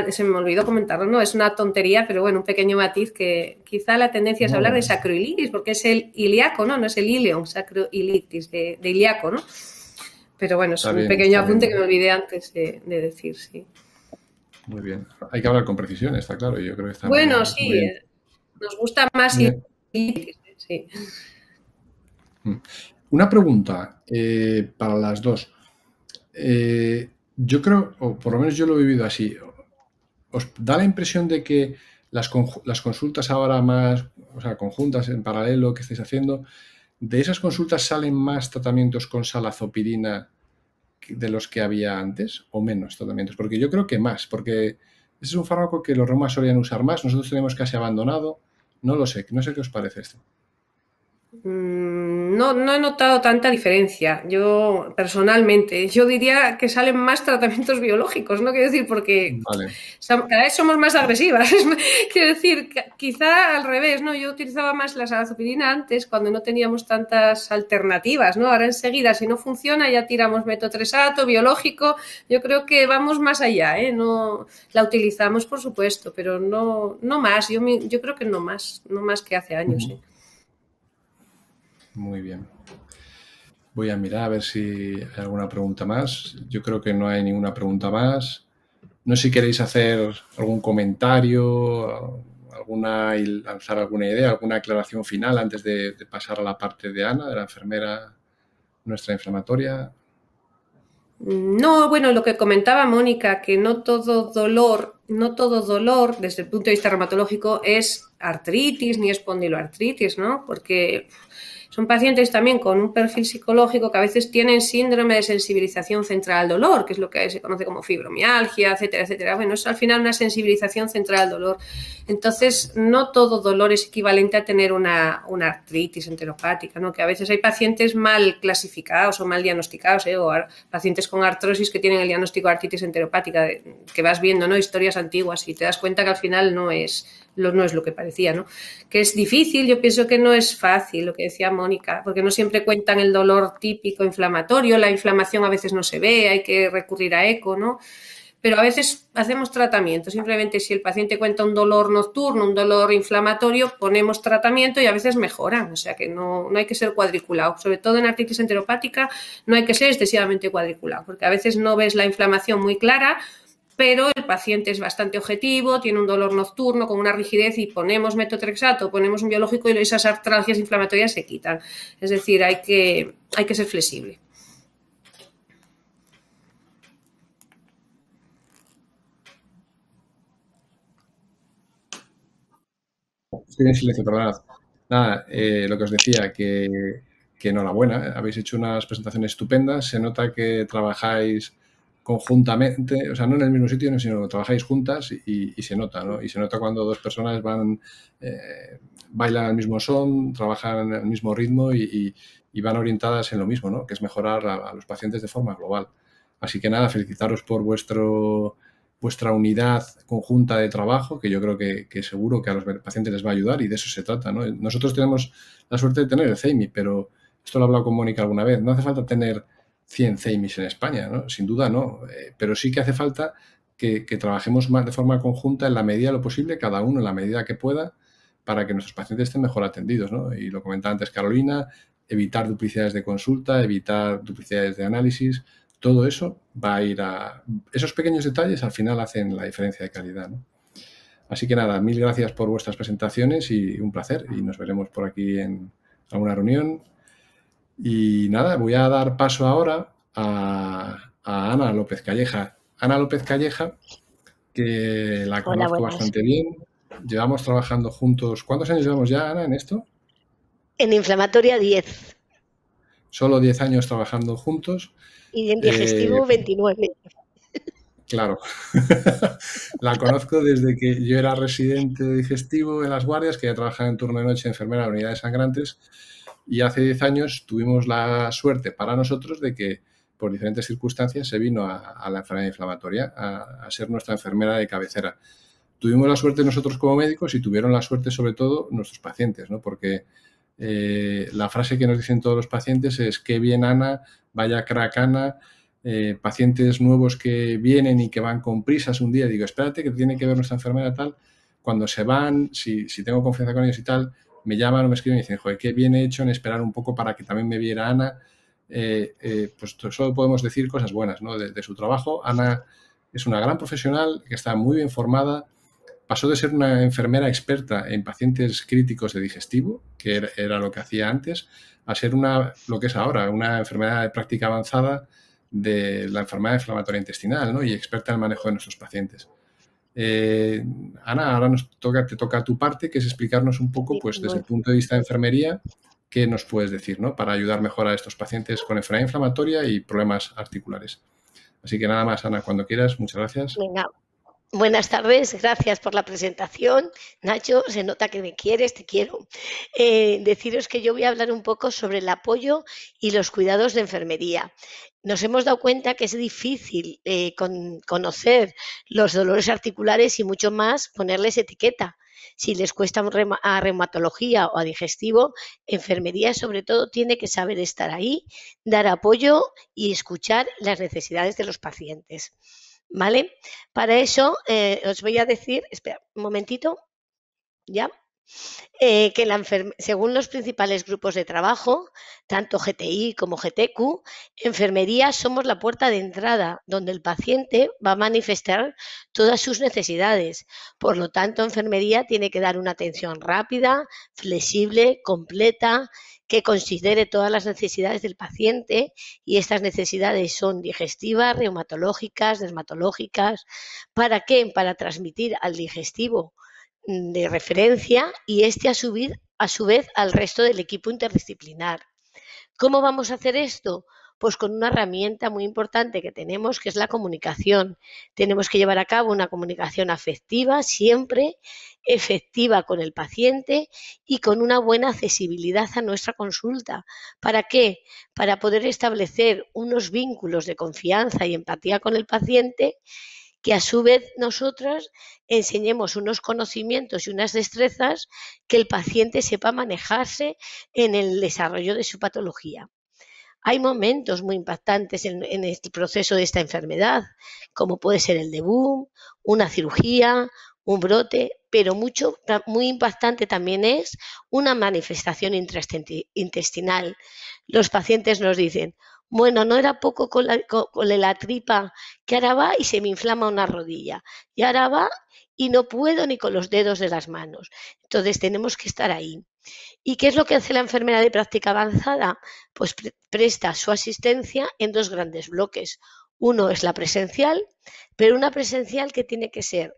se me olvidó comentarlo, ¿no? Es una tontería, pero bueno, un pequeño matiz que quizá la tendencia es hablar de sacroilitis, porque es el ilíaco, ¿no? No es el ileón, sacroilitis, de ilíaco, ¿no? Pero bueno, es un pequeño apunte que me olvidé antes de decir, sí. Muy bien. Hay que hablar con precisión, está claro. Yo creo que está bueno, sí, nos gusta más Sí. Una pregunta para las dos. Yo creo, o por lo menos yo lo he vivido así, ¿os da la impresión de que las consultas ahora más, o sea, conjuntas en paralelo que estáis haciendo, de esas consultas salen más tratamientos con salazopirina de los que había antes o menos tratamientos? Porque yo creo que más, porque ese es un fármaco que los reumas solían usar más, nosotros tenemos casi abandonado, no lo sé, no sé qué os parece esto. No he notado tanta diferencia. Yo, personalmente, yo diría que salen más tratamientos biológicos, ¿no? Quiero decir, porque Vale. cada vez somos más agresivas. Quiero decir, quizá al revés, ¿no? Yo utilizaba más la salazopirina antes, cuando no teníamos tantas alternativas, ¿no? Ahora enseguida, si no funciona, ya tiramos metotrexato, biológico. Yo creo que vamos más allá, ¿eh? No, la utilizamos, por supuesto, pero no más. Yo creo que no más que hace años, ¿eh? Muy bien. Voy a mirar a ver si hay alguna pregunta más. Yo creo que no hay ninguna pregunta más. No sé si queréis hacer algún comentario, y lanzar alguna idea, alguna aclaración final antes de pasar a la parte de Ana, de la enfermera nuestra inflamatoria. No, bueno, lo que comentaba Mónica, que no todo dolor desde el punto de vista reumatológico es artritis ni espondiloartritis, ¿no? Porque son pacientes también con un perfil psicológico que a veces tienen síndrome de sensibilización central al dolor, que es lo que se conoce como fibromialgia, etcétera, etcétera. Bueno, es al final una sensibilización central al dolor. Entonces, no todo dolor es equivalente a tener una artritis enteropática, ¿no? Que a veces hay pacientes mal clasificados o mal diagnosticados, o pacientes con artrosis que tienen el diagnóstico de artritis enteropática, que vas viendo, ¿no? Historias antiguas y te das cuenta que al final no es lo que parecía, ¿no? Que es difícil, yo pienso que no es fácil, lo que decía Mónica, porque no siempre cuentan el dolor típico inflamatorio, la inflamación a veces no se ve, hay que recurrir a eco, ¿no? Pero a veces hacemos tratamiento, simplemente si el paciente cuenta un dolor nocturno, un dolor inflamatorio, ponemos tratamiento y a veces mejoran, o sea que no hay que ser cuadriculado, sobre todo en artritis enteropática no hay que ser excesivamente cuadriculado, porque a veces no ves la inflamación muy clara, pero el paciente es bastante objetivo, tiene un dolor nocturno con una rigidez y ponemos metotrexato, ponemos un biológico y esas artralgias inflamatorias se quitan. Es decir, hay que ser flexible. Estoy en silencio, perdonad. Nada, lo que os decía, que enhorabuena, habéis hecho unas presentaciones estupendas, se nota que trabajáis conjuntamente, o sea, no en el mismo sitio, sino que trabajáis juntas y se nota, ¿no? Y se nota cuando dos personas bailan al mismo son, trabajan al mismo ritmo y van orientadas en lo mismo, ¿no? Que es mejorar a los pacientes de forma global. Así que nada, felicitaros por vuestra unidad conjunta de trabajo, que yo creo que seguro que a los pacientes les va a ayudar y de eso se trata, ¿no? Nosotros tenemos la suerte de tener el CEIMI, pero esto lo he hablado con Mónica alguna vez, no hace falta tener 100 CEIMIs en España, ¿no? Sin duda no, pero sí que hace falta que trabajemos más de forma conjunta en la medida de lo posible, cada uno en la medida que pueda, para que nuestros pacientes estén mejor atendidos, ¿no? Y lo comentaba antes Carolina, evitar duplicidades de consulta, evitar duplicidades de análisis, todo eso va a ir a... Esos pequeños detalles al final hacen la diferencia de calidad, ¿no? Así que nada, mil gracias por vuestras presentaciones y un placer. Y nos veremos por aquí en alguna reunión. Y nada, voy a dar paso ahora a Ana López Calleja. Ana López Calleja, que la conozco bastante bien. Llevamos trabajando juntos. ¿Cuántos años llevamos ya, Ana, en esto? En inflamatoria 10. Solo 10 años trabajando juntos. Y en digestivo 29. Claro. La conozco desde que yo era residente de digestivo en Las Guardias, que ya trabajaba en turno de noche enfermera de unidades sangrantes, y hace 10 años tuvimos la suerte para nosotros de que por diferentes circunstancias se vino a la enfermedad inflamatoria, a ser nuestra enfermera de cabecera. Tuvimos la suerte nosotros como médicos y tuvieron la suerte sobre todo nuestros pacientes, ¿no? Porque la frase que nos dicen todos los pacientes es: qué bien, Ana, vaya crack, Ana. Pacientes nuevos que vienen y que van con prisas un día, digo, espérate que tiene que ver nuestra enfermera tal. Cuando se van, si tengo confianza con ellos y tal, me llaman o me escriben y dicen, joder, qué bien he hecho en esperar un poco para que también me viera Ana. Pues solo podemos decir cosas buenas, ¿no? de su trabajo. Ana es una gran profesional que está muy bien formada, pasó de ser una enfermera experta en pacientes críticos de digestivo, que era lo que hacía antes, a ser lo que es ahora, una enfermera de práctica avanzada de la enfermedad inflamatoria intestinal, ¿no? Y experta en el manejo de nuestros pacientes. Ana, ahora te toca tu parte, que es explicarnos un poco, pues desde el punto de vista de enfermería, qué nos puedes decir, ¿no? Para ayudar mejor a estos pacientes con enfermedad inflamatoria y problemas articulares. Así que nada más, Ana, cuando quieras, muchas gracias. Venga. Buenas tardes, gracias por la presentación. Nacho, se nota que me quieres, te quiero. Deciros que yo voy a hablar un poco sobre el apoyo y los cuidados de enfermería. Nos hemos dado cuenta que es difícil conocer los dolores articulares y mucho más ponerles etiqueta. Si les cuesta a reumatología o a digestivo, enfermería sobre todo tiene que saber estar ahí, dar apoyo y escuchar las necesidades de los pacientes. ¿Vale? Para eso os voy a decir, espera un momentito, ya, que según los principales grupos de trabajo, tanto GTI como GTQ, enfermería somos la puerta de entrada donde el paciente va a manifestar todas sus necesidades. Por lo tanto, enfermería tiene que dar una atención rápida, flexible, completa, que considere todas las necesidades del paciente, y estas necesidades son digestivas, reumatológicas, dermatológicas. ¿Para qué? Para transmitir al digestivo de referencia y a su vez al resto del equipo interdisciplinar. ¿Cómo vamos a hacer esto? Pues con una herramienta muy importante que tenemos, que es la comunicación. Tenemos que llevar a cabo una comunicación afectiva, siempre efectiva con el paciente y con una buena accesibilidad a nuestra consulta. ¿Para qué? Para poder establecer unos vínculos de confianza y empatía con el paciente, que a su vez nosotros enseñemos unos conocimientos y unas destrezas que el paciente sepa manejarse en el desarrollo de su patología. Hay momentos muy impactantes en el proceso de esta enfermedad, como puede ser el debut, una cirugía, un brote, pero muy impactante también es una manifestación intestinal. Los pacientes nos dicen: bueno, no era poco con la tripa, que ahora va y se me inflama una rodilla, y ahora va y no puedo ni con los dedos de las manos. Entonces tenemos que estar ahí. ¿Y qué es lo que hace la enfermera de práctica avanzada? Pues presta su asistencia en dos grandes bloques. Uno es la presencial, pero una presencial que tiene que ser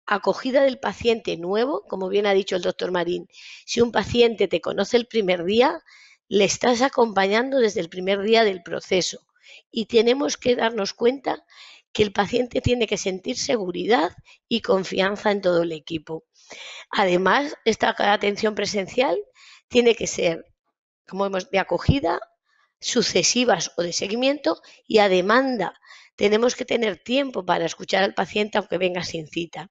acogida del paciente nuevo, como bien ha dicho el doctor Marín. Si un paciente te conoce el primer día, le estás acompañando desde el primer día del proceso, y tenemos que darnos cuenta que el paciente tiene que sentir seguridad y confianza en todo el equipo. Además, esta atención presencial tiene que ser, como hemos, de acogida, sucesivas o de seguimiento y a demanda. Tenemos que tener tiempo para escuchar al paciente aunque venga sin cita.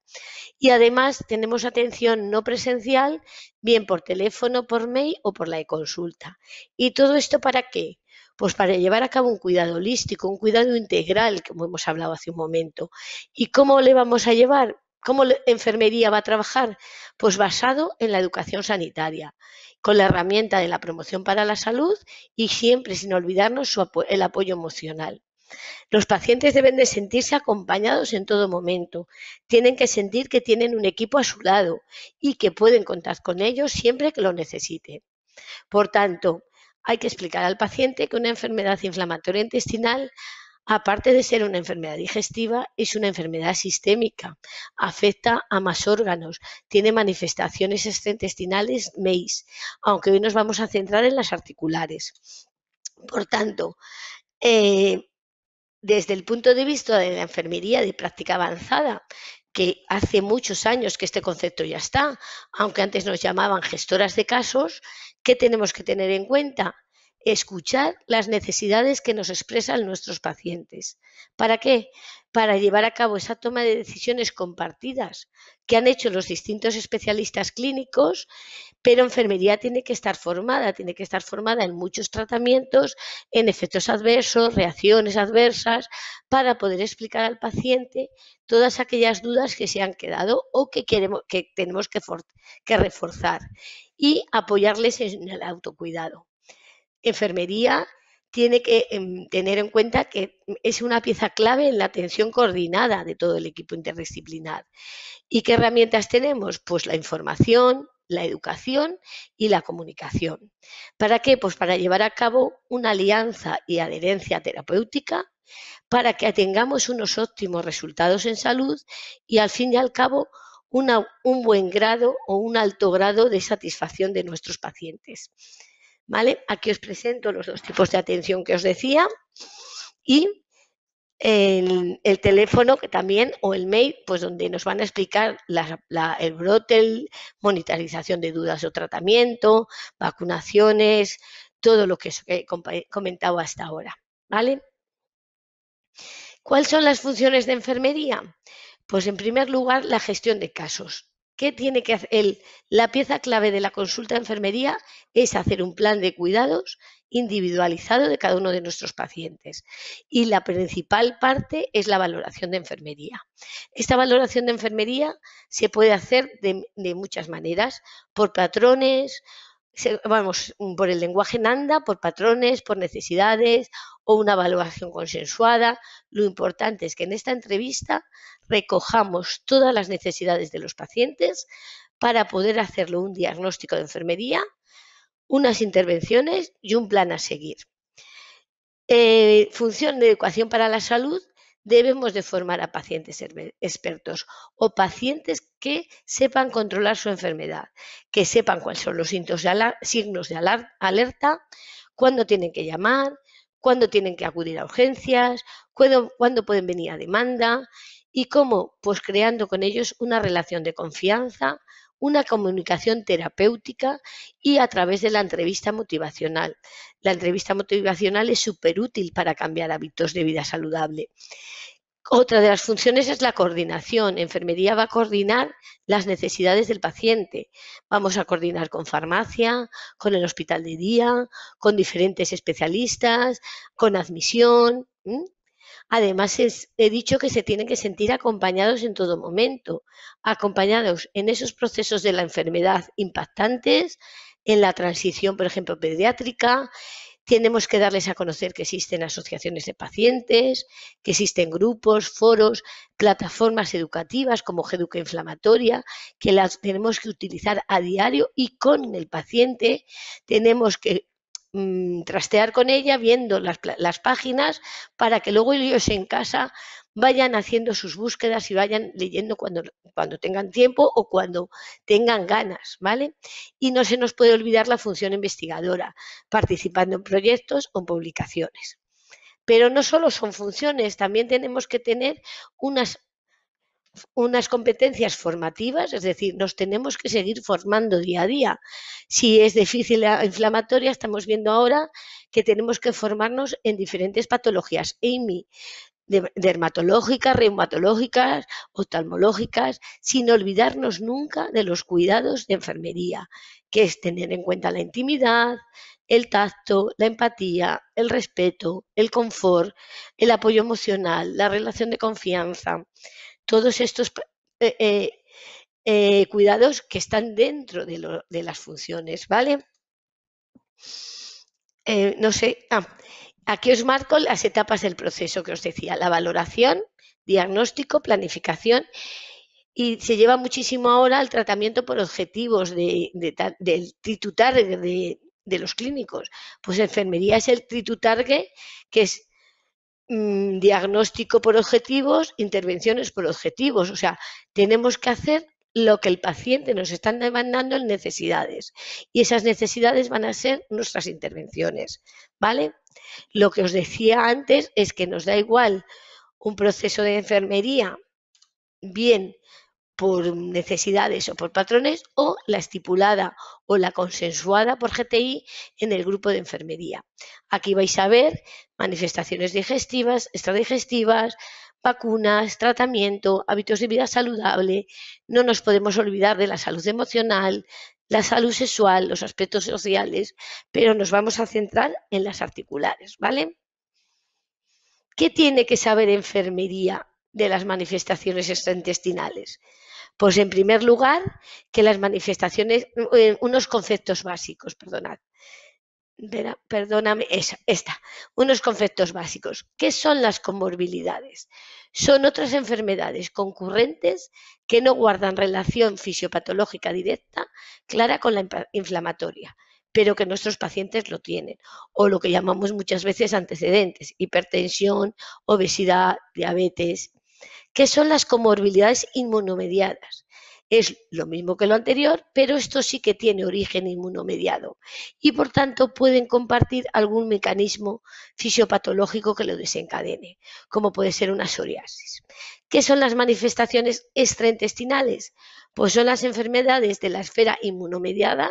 Y además tenemos atención no presencial, bien por teléfono, por mail o por la e-consulta. ¿Y todo esto para qué? Pues para llevar a cabo un cuidado holístico, un cuidado integral, como hemos hablado hace un momento. ¿Y cómo le vamos a llevar? ¿Cómo la enfermería va a trabajar? Pues basado en la educación sanitaria, con la herramienta de la promoción para la salud y siempre sin olvidarnos el apoyo emocional. Los pacientes deben de sentirse acompañados en todo momento. Tienen que sentir que tienen un equipo a su lado y que pueden contar con ellos siempre que lo necesiten. Por tanto, hay que explicar al paciente que una enfermedad inflamatoria intestinal, aparte de ser una enfermedad digestiva, es una enfermedad sistémica. Afecta a más órganos, tiene manifestaciones extraintestinales MEIS, aunque hoy nos vamos a centrar en las articulares. Por tanto, desde el punto de vista de la enfermería de práctica avanzada, que hace muchos años que este concepto ya está, aunque antes nos llamaban gestoras de casos, ¿qué tenemos que tener en cuenta? Escuchar las necesidades que nos expresan nuestros pacientes. ¿Para qué? Para llevar a cabo esa toma de decisiones compartidas que han hecho los distintos especialistas clínicos, pero enfermería tiene que estar formada en muchos tratamientos, en efectos adversos, reacciones adversas, para poder explicar al paciente todas aquellas dudas que se han quedado o que tenemos que reforzar, y apoyarles en el autocuidado. Enfermería tiene que tener en cuenta que es una pieza clave en la atención coordinada de todo el equipo interdisciplinar. ¿Y qué herramientas tenemos? Pues la información, la educación y la comunicación. ¿Para qué? Pues para llevar a cabo una alianza y adherencia terapéutica, para que tengamos unos óptimos resultados en salud y al fin y al cabo un buen grado o un alto grado de satisfacción de nuestros pacientes. ¿Vale? Aquí os presento los dos tipos de atención que os decía y el teléfono que también, o el mail, pues donde nos van a explicar el brote, monitorización de dudas o tratamiento, vacunaciones, todo lo que os he comentado hasta ahora. ¿Vale? ¿Cuáles son las funciones de enfermería? Pues en primer lugar, la gestión de casos. ¿Qué tiene que hacer? La pieza clave de la consulta de enfermería es hacer un plan de cuidados individualizado de cada uno de nuestros pacientes. Y la principal parte es la valoración de enfermería. Esta valoración de enfermería se puede hacer de muchas maneras, por patrones, por el lenguaje NANDA, por patrones, por necesidades o una evaluación consensuada. Lo importante es que en esta entrevista recojamos todas las necesidades de los pacientes para poder hacerlo un diagnóstico de enfermería, unas intervenciones y un plan a seguir. Función de educación para la salud. Debemos de formar a pacientes expertos o pacientes que sepan controlar su enfermedad, que sepan cuáles son los signos de alerta, cuándo tienen que llamar, cuándo tienen que acudir a urgencias, cuándo pueden venir a demanda y cómo, pues creando con ellos una relación de confianza, una comunicación terapéutica y a través de la entrevista motivacional. La entrevista motivacional es súper útil para cambiar hábitos de vida saludable. Otra de las funciones es la coordinación. Enfermería va a coordinar las necesidades del paciente. Vamos a coordinar con farmacia, con el hospital de día, con diferentes especialistas, con admisión. Además, he dicho que se tienen que sentir acompañados en todo momento, acompañados en esos procesos de la enfermedad impactantes, en la transición, por ejemplo, pediátrica. Tenemos que darles a conocer que existen asociaciones de pacientes, que existen grupos, foros, plataformas educativas como Geduca Inflamatoria, que las tenemos que utilizar a diario y con el paciente tenemos que trastear con ella viendo las páginas para que luego ellos en casa vayan haciendo sus búsquedas y vayan leyendo cuando tengan tiempo o cuando tengan ganas, ¿vale? Y no se nos puede olvidar la función investigadora, participando en proyectos o publicaciones. Pero no solo son funciones, también tenemos que tener unas competencias formativas, es decir, nos tenemos que seguir formando día a día. Si es difícil la inflamatoria, estamos viendo ahora que tenemos que formarnos en diferentes patologías, EIMI, dermatológicas, reumatológicas, oftalmológicas, sin olvidarnos nunca de los cuidados de enfermería, que es tener en cuenta la intimidad, el tacto, la empatía, el respeto, el confort, el apoyo emocional, la relación de confianza. Todos estos cuidados que están dentro de las funciones, ¿vale? No sé, aquí os marco las etapas del proceso que os decía, la valoración, diagnóstico, planificación y se lleva muchísimo ahora al tratamiento por objetivos del tritutarget de los clínicos. Pues enfermería es el tritutarget, que es diagnóstico por objetivos, intervenciones por objetivos. O sea, tenemos que hacer lo que el paciente nos está demandando en necesidades y esas necesidades van a ser nuestras intervenciones, ¿vale? Lo que os decía antes es que nos da igual un proceso de enfermería bien por necesidades o por patrones o la estipulada o la consensuada por GTI en el grupo de enfermería. Aquí vais a ver manifestaciones digestivas, extradigestivas, vacunas, tratamiento, hábitos de vida saludable. No nos podemos olvidar de la salud emocional, la salud sexual, los aspectos sociales, pero nos vamos a centrar en las articulares, ¿vale? ¿Qué tiene que saber enfermería de las manifestaciones extraintestinales? Pues en primer lugar, que las manifestaciones, unos conceptos básicos, perdonad. perdóname, esta. Unos conceptos básicos. ¿Qué son las comorbilidades? Son otras enfermedades concurrentes que no guardan relación fisiopatológica directa clara con la inflamatoria, pero que nuestros pacientes lo tienen, o lo que llamamos muchas veces antecedentes: hipertensión, obesidad, diabetes. ¿Qué son las comorbilidades inmunomediadas? Es lo mismo que lo anterior, pero esto sí que tiene origen inmunomediado y por tanto pueden compartir algún mecanismo fisiopatológico que lo desencadene, como puede ser una psoriasis. ¿Qué son las manifestaciones extraintestinales? Pues son las enfermedades de la esfera inmunomediada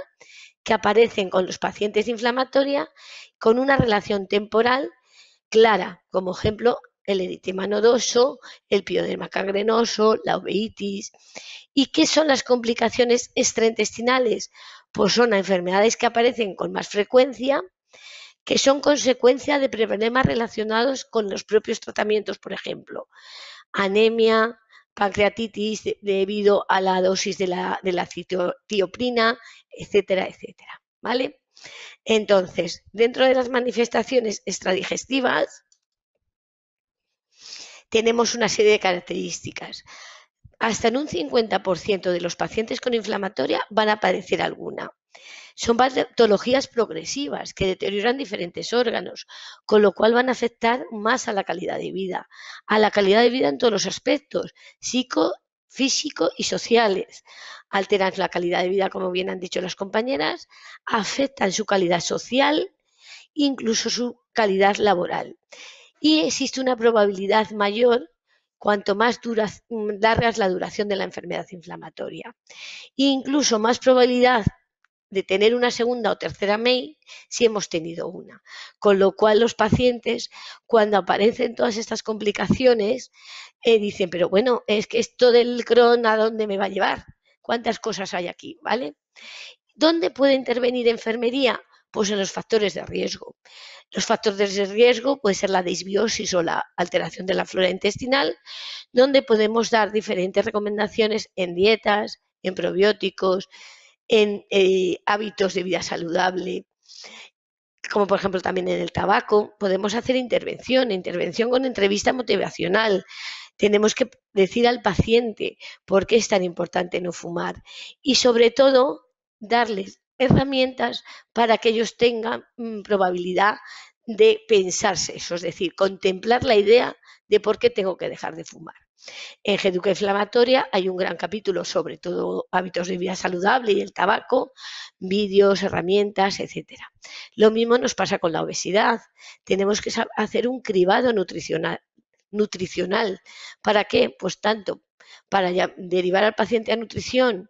que aparecen con los pacientes de inflamatoria con una relación temporal clara, como ejemplo el eritema nodoso, el pioderma cagrenoso, la uveitis. ¿Y qué son las complicaciones extraintestinales? Pues son enfermedades que aparecen con más frecuencia, que son consecuencia de problemas relacionados con los propios tratamientos, por ejemplo, anemia, pancreatitis debido a la dosis de la tioprina, etcétera, etcétera, ¿vale? Entonces, dentro de las manifestaciones extradigestivas, tenemos una serie de características. Hasta en un 50% de los pacientes con inflamatoria van a aparecer alguna. Son patologías progresivas que deterioran diferentes órganos, con lo cual van a afectar más a la calidad de vida en todos los aspectos, psico, físico y sociales. Alteran la calidad de vida, como bien han dicho las compañeras, afectan su calidad social, incluso su calidad laboral. Y existe una probabilidad mayor cuanto más larga es la duración de la enfermedad inflamatoria. E incluso más probabilidad de tener una segunda o tercera MEI si hemos tenido una. Con lo cual los pacientes, cuando aparecen todas estas complicaciones, dicen, pero bueno, es que esto del Crohn, ¿a dónde me va a llevar? ¿Cuántas cosas hay aquí? ¿Vale? ¿Dónde puede intervenir enfermería? Pues en los factores de riesgo. Los factores de riesgo puede ser la disbiosis o la alteración de la flora intestinal, donde podemos dar diferentes recomendaciones en dietas, en probióticos, en hábitos de vida saludable, como por ejemplo también en el tabaco. Podemos hacer intervención con entrevista motivacional. Tenemos que decir al paciente por qué es tan importante no fumar y sobre todo darles herramientas para que ellos tengan probabilidad de pensarse eso, es decir, contemplar la idea de por qué tengo que dejar de fumar. En Educa Inflamatoria hay un gran capítulo sobre todo hábitos de vida saludable y el tabaco, vídeos, herramientas, etcétera. Lo mismo nos pasa con la obesidad. Tenemos que hacer un cribado nutricional. ¿Para qué? Pues tanto para derivar al paciente a nutrición,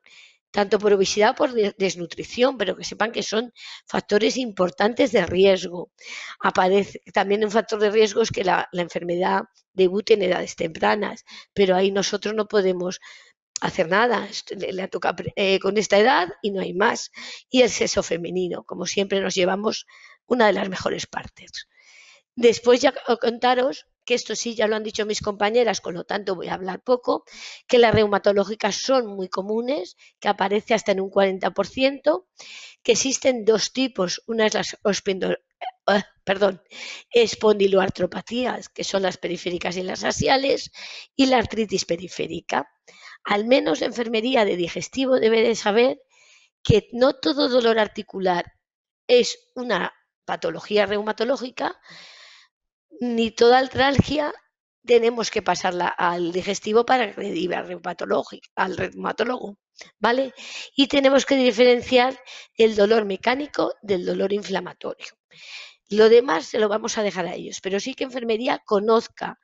tanto por obesidad o por desnutrición, pero que sepan que son factores importantes de riesgo. Aparece también un factor de riesgo es que la enfermedad debute en edades tempranas, pero ahí nosotros no podemos hacer nada, le toca con esta edad y no hay más. Y el sexo femenino, como siempre nos llevamos una de las mejores partes. Después ya contaros que esto sí ya lo han dicho mis compañeras, con lo tanto voy a hablar poco, que las reumatológicas son muy comunes, que aparece hasta en un 40%, que existen dos tipos, una es las espondiloartropatías, que son las periféricas y las axiales, y la artritis periférica. Al menos la enfermería de digestivo debe de saber que no todo dolor articular es una patología reumatológica, ni toda artralgia tenemos que pasarla al digestivo para que derive al reumatólogo, ¿vale? Y tenemos que diferenciar el dolor mecánico del dolor inflamatorio. Lo demás se lo vamos a dejar a ellos, pero sí que enfermería conozca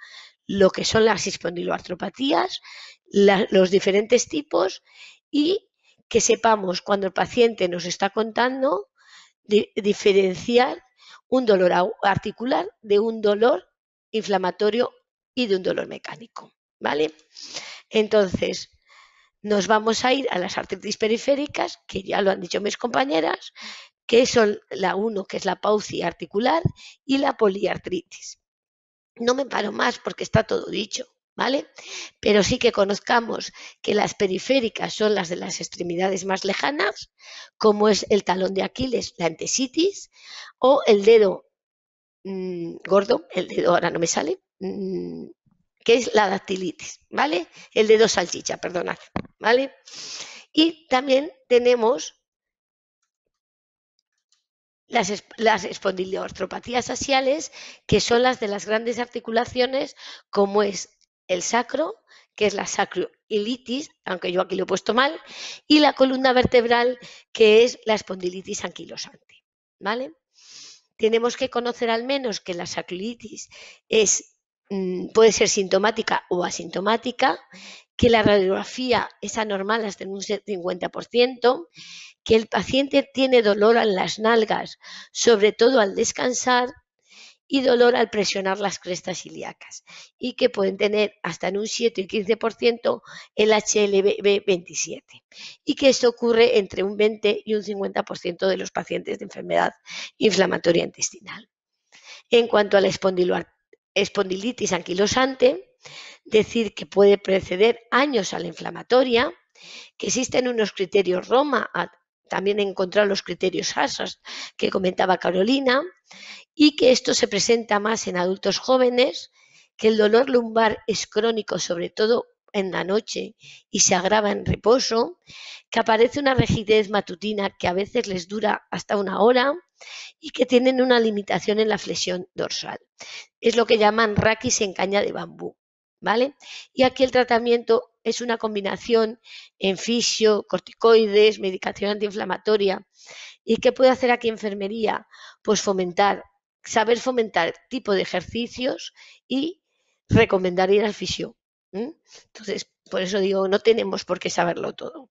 lo que son las espondiloartropatías, los diferentes tipos y que sepamos cuando el paciente nos está contando diferenciar un dolor articular de un dolor inflamatorio y de un dolor mecánico, ¿vale? Entonces, nos vamos a ir a las artritis periféricas, que ya lo han dicho mis compañeras, que son la 1, que es la paucia articular, y la poliartritis. No me paro más porque está todo dicho. ¿vale? Pero sí que conozcamos que las periféricas son las de las extremidades más lejanas, como es el talón de Aquiles, la entesitis, o el dedo gordo, el dedo ahora no me sale, que es la dactilitis, ¿vale? El dedo salchicha, perdonad, ¿vale? Y también tenemos las espondilioartropatías axiales, que son las de las grandes articulaciones, como es el sacro, que es la sacroiliitis, aunque yo aquí lo he puesto mal, y la columna vertebral, que es la espondilitis anquilosante, ¿vale? Tenemos que conocer al menos que la sacroiliitis puede ser sintomática o asintomática, que la radiografía es anormal hasta en un 50%, que el paciente tiene dolor en las nalgas, sobre todo al descansar, y dolor al presionar las crestas ilíacas, y que pueden tener hasta en un 7 y 15% el HLV27, y que esto ocurre entre un 20 y un 50% de los pacientes de enfermedad inflamatoria intestinal. En cuanto a la espondilitis anquilosante, decir que puede preceder años a la inflamatoria, que existen unos criterios Roma, también he encontrado los criterios ASAS que comentaba Carolina, y que esto se presenta más en adultos jóvenes, que el dolor lumbar es crónico, sobre todo en la noche, y se agrava en reposo, que aparece una rigidez matutina que a veces les dura hasta una hora y que tienen una limitación en la flexión dorsal. Es lo que llaman raquis en caña de bambú, ¿vale? Y aquí el tratamiento es una combinación en fisio, corticoides, medicación antiinflamatoria. ¿Y qué puede hacer aquí enfermería? Pues saber fomentar tipo de ejercicios y recomendar ir al fisio. Entonces, por eso digo, no tenemos por qué saberlo todo.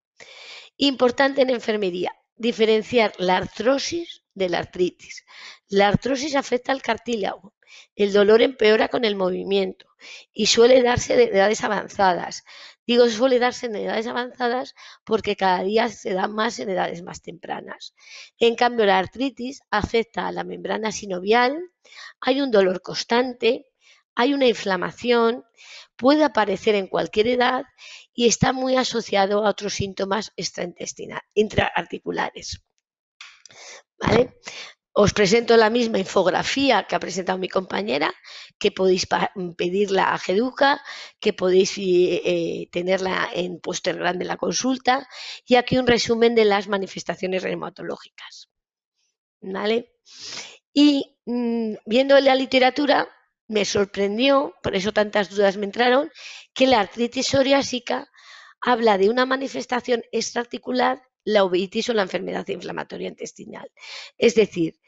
Importante en enfermería, diferenciar la artrosis de la artritis. La artrosis afecta al cartílago, el dolor empeora con el movimiento y suele darse en edades avanzadas. Digo suele darse en edades avanzadas porque cada día se da más en edades más tempranas. En cambio, la artritis afecta a la membrana sinovial, hay un dolor constante, hay una inflamación, puede aparecer en cualquier edad y está muy asociado a otros síntomas intraarticulares. ¿Vale? Os presento la misma infografía que ha presentado mi compañera, que podéis pedirla a Geduca, que podéis tenerla en póster grande en la consulta, y aquí un resumen de las manifestaciones reumatológicas. ¿Vale? Y viendo la literatura, me sorprendió, por eso tantas dudas me entraron, que la artritis psoriásica habla de una manifestación extraarticular, la uveitis o la enfermedad inflamatoria intestinal. Es decir,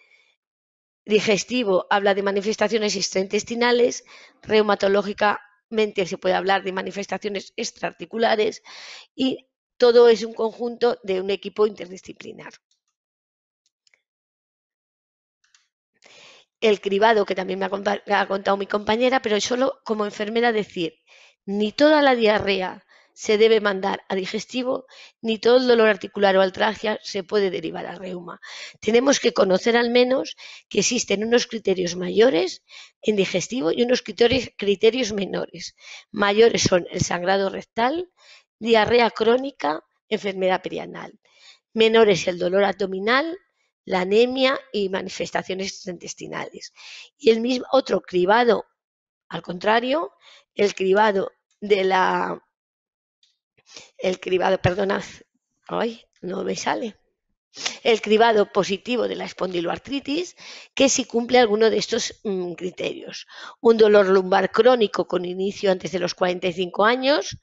digestivo habla de manifestaciones extraintestinales, reumatológicamente se puede hablar de manifestaciones extraarticulares y todo es un conjunto de un equipo interdisciplinar. El cribado, que también me ha contado mi compañera, pero solo como enfermera decir, ni toda la diarrea se debe mandar a digestivo, ni todo el dolor articular o artralgia se puede derivar a reuma. Tenemos que conocer al menos que existen unos criterios mayores en digestivo y unos criterios menores. Mayores son el sangrado rectal, diarrea crónica, enfermedad perianal. Menores el dolor abdominal, la anemia y manifestaciones intestinales. Y el mismo otro cribado, al contrario, el cribado de la... perdonad, ay, no me sale. El cribado positivo de la espondiloartritis, que si cumple alguno de estos criterios. Un dolor lumbar crónico con inicio antes de los 45 años,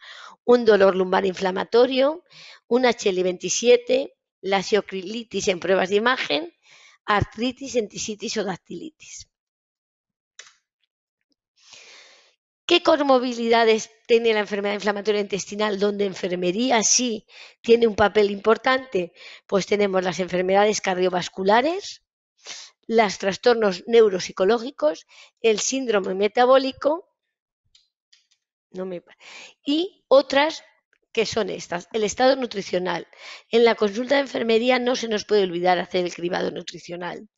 un dolor lumbar inflamatorio, un HL27, la siocrilitis en pruebas de imagen, artritis, entesitis o dactilitis. ¿Qué comorbilidades tiene la enfermedad inflamatoria intestinal donde enfermería sí tiene un papel importante? Pues tenemos las enfermedades cardiovasculares, los trastornos neuropsicológicos, el síndrome metabólico y otras que son estas, el estado nutricional. En la consulta de enfermería no se nos puede olvidar hacer el cribado nutricional.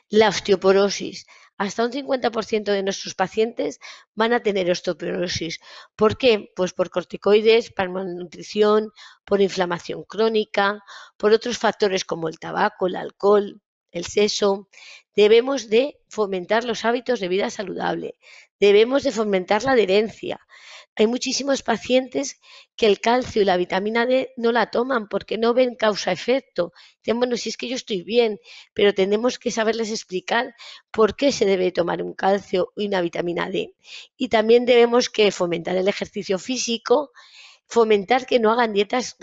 La osteoporosis, hasta un 50% de nuestros pacientes van a tener osteoporosis. ¿Por qué? Pues por corticoides, por malnutrición, por inflamación crónica, por otros factores como el tabaco, el alcohol, el sexo. Debemos de fomentar los hábitos de vida saludable, debemos de fomentar la adherencia. Hay muchísimos pacientes que el calcio y la vitamina D no la toman porque no ven causa-efecto. Dicen, bueno, si es que yo estoy bien, pero tenemos que saberles explicar por qué se debe tomar un calcio y una vitamina D. Y también debemos que fomentar el ejercicio físico, fomentar que no hagan dietas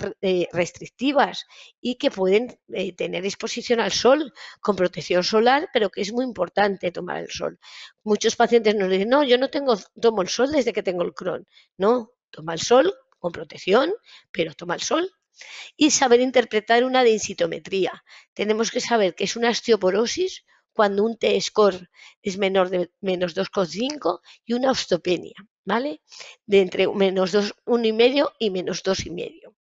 restrictivas y que pueden tener exposición al sol con protección solar, pero que es muy importante tomar el sol. Muchos pacientes nos dicen, no, yo no tomo el sol desde que tengo el Crohn. No, toma el sol con protección, pero toma el sol. Y saber interpretar una densitometría. Tenemos que saber que es una osteoporosis cuando un T-score es menor de menos 2,5 y una osteopenia, ¿vale? De entre menos 1,5 y menos 2,5.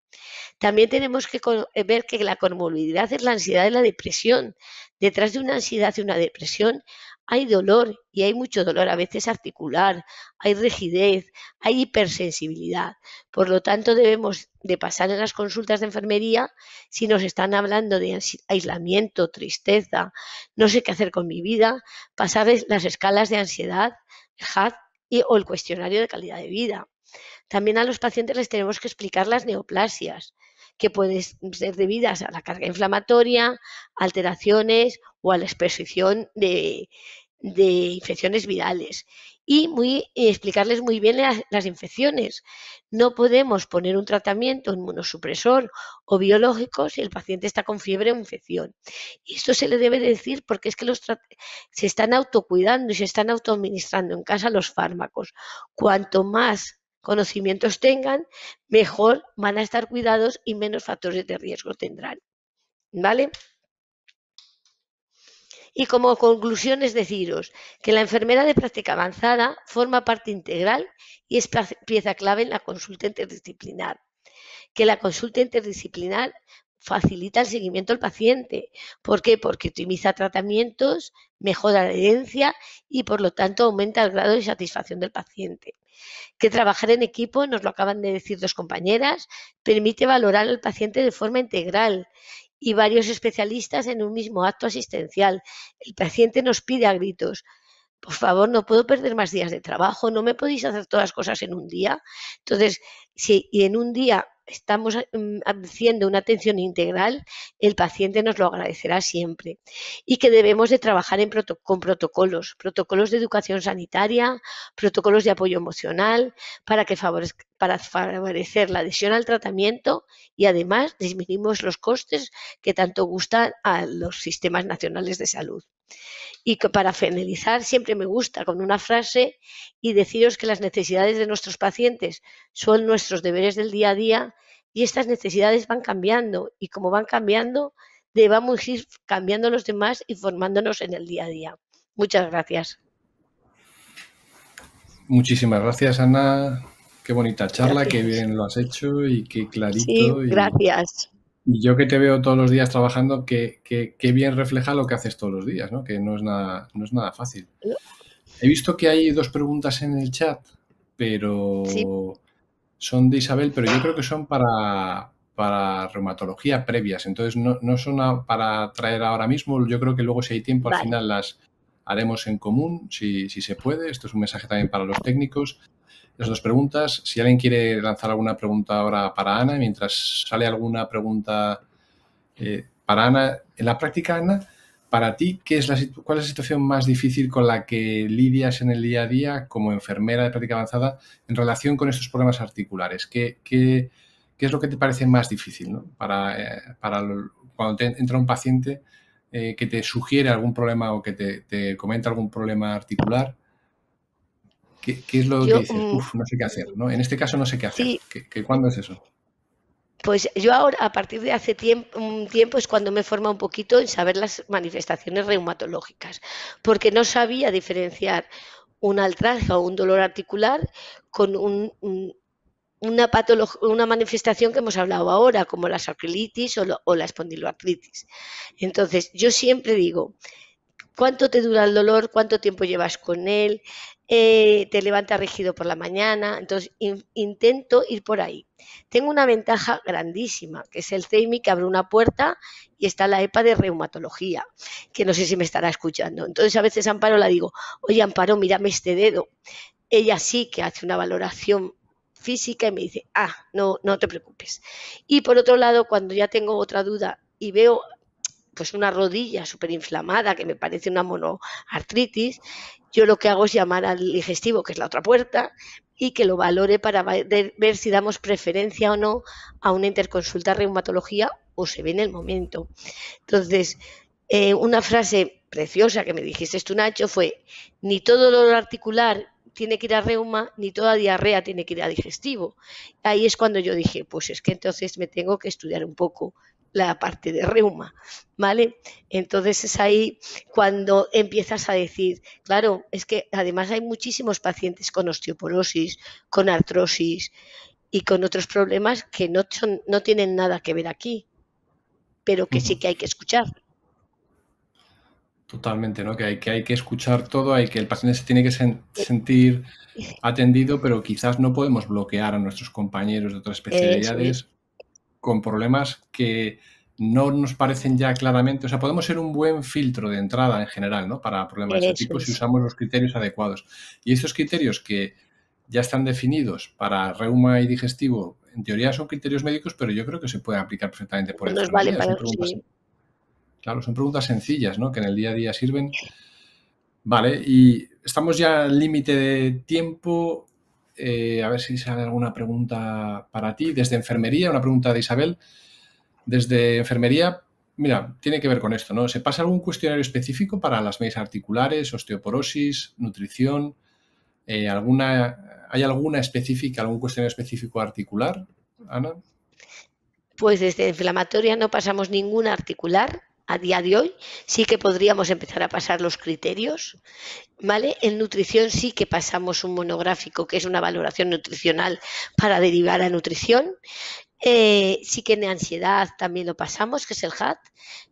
También tenemos que ver que la comorbilidad es la ansiedad y la depresión. Detrás de una ansiedad y una depresión hay dolor, y hay mucho dolor, a veces articular, hay rigidez, hay hipersensibilidad. Por lo tanto, debemos de pasar en las consultas de enfermería, si nos están hablando de aislamiento, tristeza, no sé qué hacer con mi vida, pasarles las escalas de ansiedad, el HAD o el cuestionario de calidad de vida. También a los pacientes les tenemos que explicar las neoplasias, que pueden ser debidas a la carga inflamatoria, alteraciones o a la exposición de infecciones virales. Y explicarles muy bien las infecciones. No podemos poner un tratamiento inmunosupresor o biológico si el paciente está con fiebre o infección. Y esto se le debe decir porque es que se están autocuidando y se están autoadministrando en casa los fármacos. Cuanto más conocimientos tengan, mejor van a estar cuidados y menos factores de riesgo tendrán. ¿Vale? Y como conclusión es deciros que la enfermera de práctica avanzada forma parte integral y es pieza clave en la consulta interdisciplinar. Que la consulta interdisciplinar facilita el seguimiento al paciente. ¿Por qué? Porque optimiza tratamientos, mejora la adherencia y por lo tanto aumenta el grado de satisfacción del paciente. Que trabajar en equipo, nos lo acaban de decir dos compañeras, permite valorar al paciente de forma integral y varios especialistas en un mismo acto asistencial. El paciente nos pide a gritos, por favor, no puedo perder más días de trabajo, no me podéis hacer todas las cosas en un día. Entonces, si en un día estamos haciendo una atención integral, el paciente nos lo agradecerá siempre. Y que debemos de trabajar con protocolos de educación sanitaria, protocolos de apoyo emocional, para favorecer la adhesión al tratamiento y además disminuimos los costes que tanto gustan a los sistemas nacionales de salud. Y que para finalizar siempre me gusta con una frase y deciros que las necesidades de nuestros pacientes son nuestros deberes del día a día y estas necesidades van cambiando y como van cambiando debamos ir cambiando los demás y formándonos en el día a día. Muchas gracias. Muchísimas gracias, Ana. Qué bonita charla, gracias. Qué bien lo has hecho y qué clarito. Sí, gracias. Y yo que te veo todos los días trabajando, qué bien refleja lo que haces todos los días, ¿no? Que no es nada fácil. He visto que hay dos preguntas en el chat, pero sí. Son de Isabel, pero yo creo que son para reumatología previas. Entonces no son para traer ahora mismo. Yo creo que luego si hay tiempo al final las haremos en común, si se puede. Esto es un mensaje también para los técnicos. Las dos preguntas. Si alguien quiere lanzar alguna pregunta ahora para Ana, mientras sale alguna pregunta para Ana. En la práctica, Ana, para ti, ¿cuál es la situación más difícil con la que lidias en el día a día como enfermera de práctica avanzada en relación con estos problemas articulares? ¿Qué es lo que te parece más difícil, ¿no? Cuando entra un paciente que te sugiere algún problema o que te comenta algún problema articular? ¿Qué es lo que dices? No sé qué hacer, ¿no? En este caso no sé qué hacer. Sí. ¿Cuándo es eso? Pues yo ahora, a partir de hace un tiempo, es cuando me he formado un poquito en saber las manifestaciones reumatológicas, porque no sabía diferenciar una artralgia o un dolor articular con una manifestación que hemos hablado ahora, como la sacroiliitis o la espondiloartritis. Entonces, yo siempre digo, ¿Cuánto te dura el dolor? ¿Cuánto tiempo llevas con él? ¿Te levantas rígido por la mañana? Entonces, intento ir por ahí. Tengo una ventaja grandísima, que es el CEIMI, que abre una puerta y está la EPA de reumatología, que no sé si me estará escuchando. Entonces, a veces a Amparo la digo, oye, Amparo, mírame este dedo. Ella sí que hace una valoración física y me dice, no te preocupes. Y por otro lado, cuando ya tengo otra duda y veo pues una rodilla súper inflamada que me parece una monoartritis, yo lo que hago es llamar al digestivo, que es la otra puerta, y que lo valore para ver si damos preferencia o no a una interconsulta reumatología o se ve en el momento. Entonces, una frase preciosa que me dijiste tú, Nacho, fue: ni todo dolor articular tiene que ir a reuma, ni toda diarrea tiene que ir a digestivo. Ahí es cuando yo dije, pues es que entonces me tengo que estudiar un poco la parte de reuma, ¿vale? Entonces es ahí cuando empiezas a decir, claro, es que además hay muchísimos pacientes con osteoporosis, con artrosis y con otros problemas que no tienen nada que ver aquí, pero que sí que hay que escuchar. Totalmente, ¿no? Que hay que escuchar todo, el paciente se tiene que sentir atendido, pero quizás no podemos bloquear a nuestros compañeros de otras especialidades con problemas que no nos parecen ya claramente. O sea, podemos ser un buen filtro de entrada en general, ¿no? Para problemas de ese tipo si usamos los criterios adecuados. Y estos criterios que ya están definidos para reuma y digestivo, en teoría son criterios médicos, pero yo creo que se pueden aplicar perfectamente por enfermería. Claro, son preguntas sencillas, ¿no? Que en el día a día sirven. Vale, y estamos ya al límite de tiempo. A ver si sale alguna pregunta para ti. Desde enfermería, una pregunta de Isabel. Desde enfermería, mira, tiene que ver con esto, ¿no? ¿Se pasa algún cuestionario específico para las medias articulares, osteoporosis, nutrición? ¿Hay alguna específica, algún cuestionario específico articular, Ana? Pues desde inflamatoria no pasamos ninguna articular. A día de hoy sí que podríamos empezar a pasar los criterios, ¿vale? En nutrición sí que pasamos un monográfico, que es una valoración nutricional para derivar a nutrición. Sí que en ansiedad también lo pasamos, que es el HAT,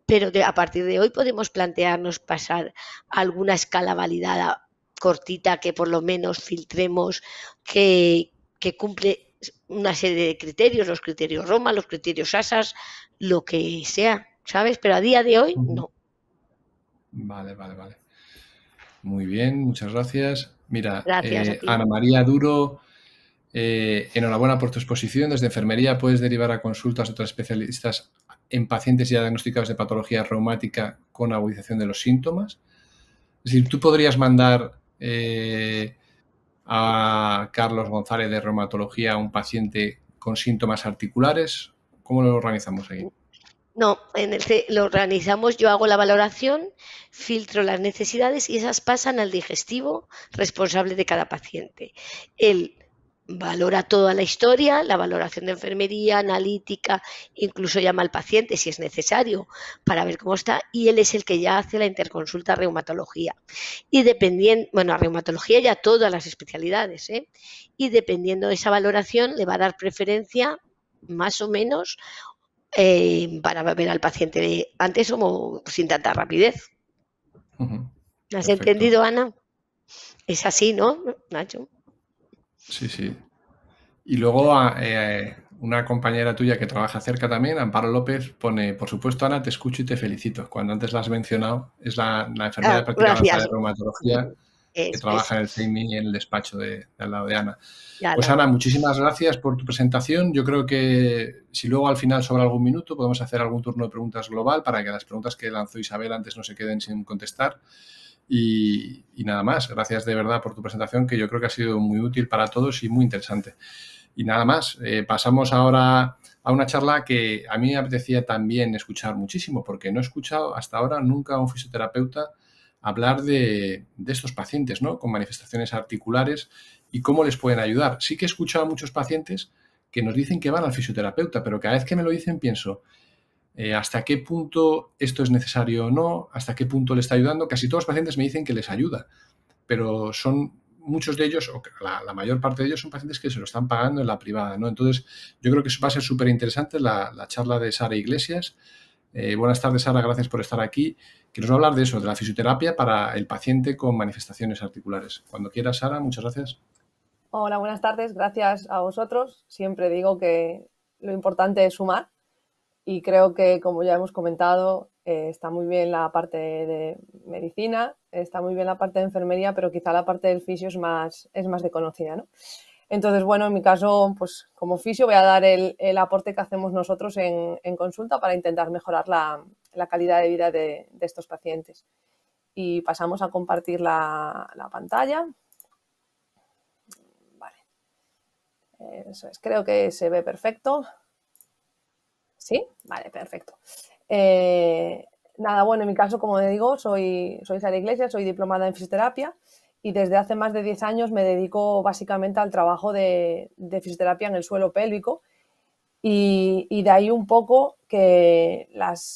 pero a partir de hoy podemos plantearnos pasar alguna escala validada cortita que por lo menos filtremos, que cumple una serie de criterios, los criterios Roma, los criterios ASAS, lo que sea, ¿sabes? Pero a día de hoy no. Vale. Muy bien, muchas gracias. Mira, gracias Ana María Duro, enhorabuena por tu exposición. Desde enfermería puedes derivar a consultas de otros especialistas en pacientes ya diagnosticados de patología reumática con agudización de los síntomas. Es decir, tú podrías mandar a Carlos González de reumatología a un paciente con síntomas articulares. ¿Cómo lo organizamos ahí? No, lo organizamos, yo hago la valoración, filtro las necesidades y esas pasan al digestivo responsable de cada paciente. Él valora toda la historia, la valoración de enfermería, analítica, incluso llama al paciente si es necesario para ver cómo está, y él es el que ya hace la interconsulta a reumatología. Y dependiendo, a reumatología ya todas las especialidades, y dependiendo de esa valoración le va a dar preferencia más o menos para ver al paciente antes o sin tanta rapidez. ¿Has entendido, Ana? Es así, ¿no, Nacho? Sí. Y luego una compañera tuya que trabaja cerca también, Amparo López, pone: por supuesto, Ana, te escucho y te felicito. Cuando antes la has mencionado, es la enfermera de práctica avanzada de reumatología que trabaja en el CEIMI y en el despacho de al lado de Ana. Pues Ana, muchísimas gracias por tu presentación. Yo creo que si luego al final sobra algún minuto, podemos hacer algún turno de preguntas global para que las preguntas que lanzó Isabel antes no se queden sin contestar. Y nada más, gracias de verdad por tu presentación, que yo creo que ha sido muy útil para todos y muy interesante. Y nada más, pasamos ahora a una charla que a mí me apetecía también escuchar muchísimo, porque no he escuchado hasta ahora nunca a un fisioterapeuta hablar de estos pacientes, ¿no? Con manifestaciones articulares y cómo les pueden ayudar. Sí que he escuchado a muchos pacientes que nos dicen que van al fisioterapeuta, pero cada vez que me lo dicen pienso, ¿hasta qué punto esto es necesario o no? ¿Hasta qué punto le está ayudando? Casi todos los pacientes me dicen que les ayuda, pero son muchos de ellos, o la mayor parte de ellos, son pacientes que se lo están pagando en la privada, ¿no? Entonces, yo creo que va a ser súper interesante la charla de Sara Iglesias. Buenas tardes, Sara, gracias por estar aquí. Que nos va a hablar de eso, de la fisioterapia para el paciente con manifestaciones articulares. Cuando quieras, Sara, muchas gracias. Hola, buenas tardes, gracias a vosotros. Siempre digo que lo importante es sumar y creo que, como ya hemos comentado, está muy bien la parte de medicina, está muy bien la parte de enfermería, pero quizá la parte del fisio es más desconocida, ¿no? Entonces, bueno, en mi caso, pues como fisio voy a dar el aporte que hacemos nosotros en consulta para intentar mejorar la calidad de vida de estos pacientes. Y pasamos a compartir la pantalla. Vale. Eso es, creo que se ve perfecto. ¿Sí? Vale, perfecto. Nada, bueno, en mi caso, como digo, soy Sara Iglesias, soy diplomada en fisioterapia y desde hace más de 10 años me dedico básicamente al trabajo de fisioterapia en el suelo pélvico y de ahí un poco que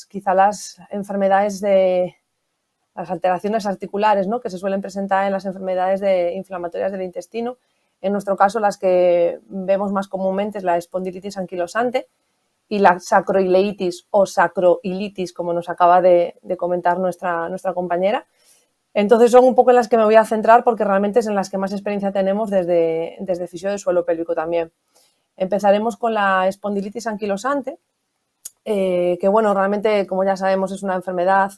quizá las enfermedades las alteraciones articulares, ¿no?, que se suelen presentar en las enfermedades inflamatorias del intestino, en nuestro caso las que vemos más comúnmente es la espondilitis anquilosante y la sacroileitis o sacroilitis, como nos acaba de comentar nuestra compañera. Entonces son un poco en las que me voy a centrar porque realmente es en las que más experiencia tenemos desde fisio de suelo pélvico también. Empezaremos con la espondilitis anquilosante, que bueno, realmente, como ya sabemos, es una enfermedad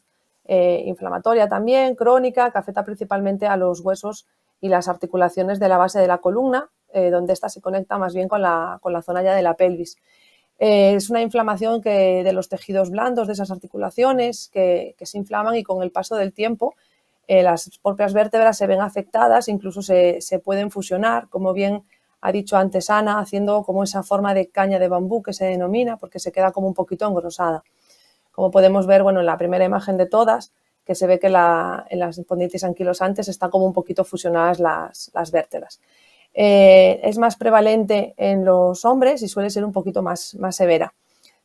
inflamatoria también, crónica, que afecta principalmente a los huesos y las articulaciones de la base de la columna, donde ésta se conecta más bien con la zona ya de la pelvis. Es una inflamación de los tejidos blandos de esas articulaciones que se inflaman y con el paso del tiempo las propias vértebras se ven afectadas, incluso se pueden fusionar, como bien ha dicho antes Ana, haciendo como esa forma de caña de bambú que se denomina, porque se queda como un poquito engrosada. Como podemos ver, bueno, en la primera imagen de todas, que se ve que en las espondilitis anquilosantes están como un poquito fusionadas las vértebras. Es más prevalente en los hombres y suele ser un poquito más severa.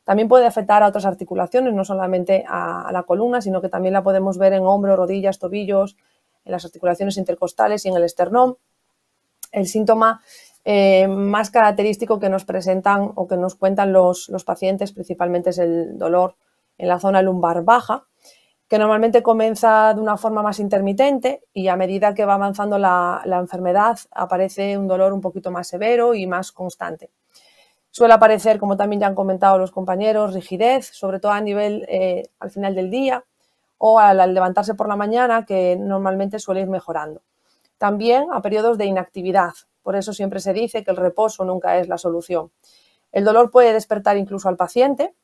También puede afectar a otras articulaciones, no solamente a la columna, sino que también la podemos ver en hombros, rodillas, tobillos, en las articulaciones intercostales y en el esternón. El síntoma más característico que nos presentan o que nos cuentan los pacientes principalmente es el dolor en la zona lumbar baja, que normalmente comienza de una forma más intermitente y a medida que va avanzando la enfermedad aparece un dolor un poquito más severo y más constante. Suele aparecer, como también ya han comentado los compañeros, rigidez, sobre todo a nivel al final del día o al levantarse por la mañana, que normalmente suele ir mejorando. También a periodos de inactividad, por eso siempre se dice que el reposo nunca es la solución. El dolor puede despertar incluso al paciente.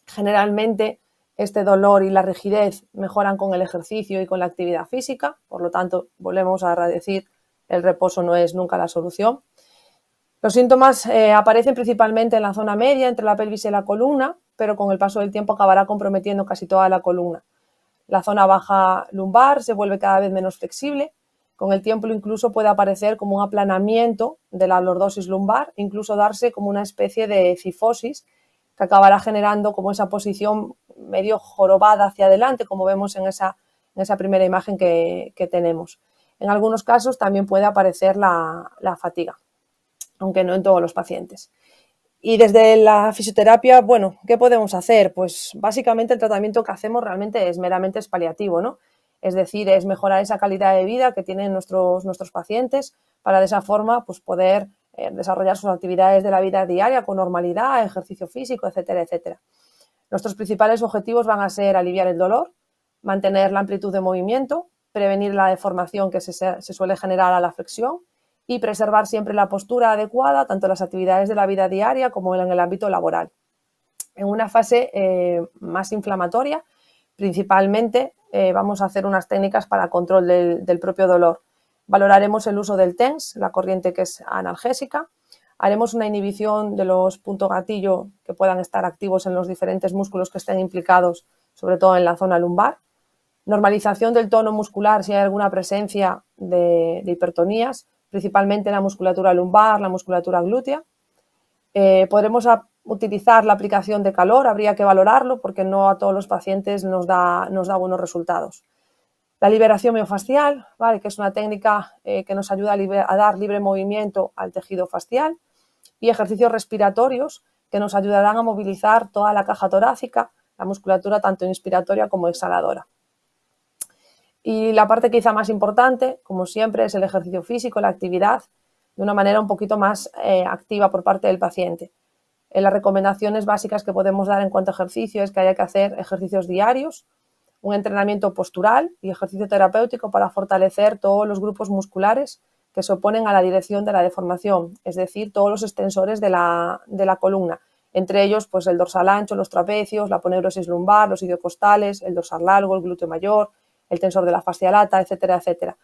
Generalmente este dolor y la rigidez mejoran con el ejercicio y con la actividad física, por lo tanto, volvemos a decir, el reposo no es nunca la solución. Los síntomas aparecen principalmente en la zona media, entre la pelvis y la columna, pero con el paso del tiempo acabará comprometiendo casi toda la columna. La zona baja lumbar se vuelve cada vez menos flexible. Con el tiempo incluso puede aparecer como un aplanamiento de la lordosis lumbar, incluso darse como una especie de cifosis que acabará generando como esa posición medio jorobada hacia adelante, como vemos en esa primera imagen que tenemos. En algunos casos también puede aparecer la fatiga, aunque no en todos los pacientes. Y desde la fisioterapia, bueno, ¿qué podemos hacer? Pues básicamente el tratamiento que hacemos realmente es meramente paliativo, ¿no? Es decir, es mejorar esa calidad de vida que tienen nuestros pacientes para de esa forma pues, poder desarrollar sus actividades de la vida diaria con normalidad, ejercicio físico, etcétera, etcétera. Nuestros principales objetivos van a ser aliviar el dolor, mantener la amplitud de movimiento, prevenir la deformación que se suele generar a la flexión y preservar siempre la postura adecuada tanto en las actividades de la vida diaria como en el ámbito laboral. En una fase más inflamatoria, principalmente vamos a hacer unas técnicas para control del propio dolor. Valoraremos el uso del TENS, la corriente que es analgésica. Haremos una inhibición de los puntos gatillo que puedan estar activos en los diferentes músculos que estén implicados, sobre todo en la zona lumbar. Normalización del tono muscular si hay alguna presencia de hipertonías, principalmente en la musculatura lumbar, la musculatura glútea. Podremos utilizar la aplicación de calor, habría que valorarlo porque no a todos los pacientes nos da buenos resultados. La liberación miofascial, ¿vale?, que es una técnica que nos ayuda a dar libre movimiento al tejido fascial, y ejercicios respiratorios que nos ayudarán a movilizar toda la caja torácica, la musculatura tanto inspiratoria como exhaladora. Y la parte quizá más importante, como siempre, es el ejercicio físico, la actividad, de una manera un poquito más activa por parte del paciente. Las recomendaciones básicas que podemos dar en cuanto a ejercicio es que haya que hacer ejercicios diarios, un entrenamiento postural y ejercicio terapéutico para fortalecer todos los grupos musculares que se oponen a la dirección de la deformación, es decir, todos los extensores de la columna, entre ellos pues el dorsal ancho, los trapecios, la aponeurosis lumbar, los iliocostales, el dorsal largo, el glúteo mayor, el tensor de la fascia lata, etcétera, etcétera.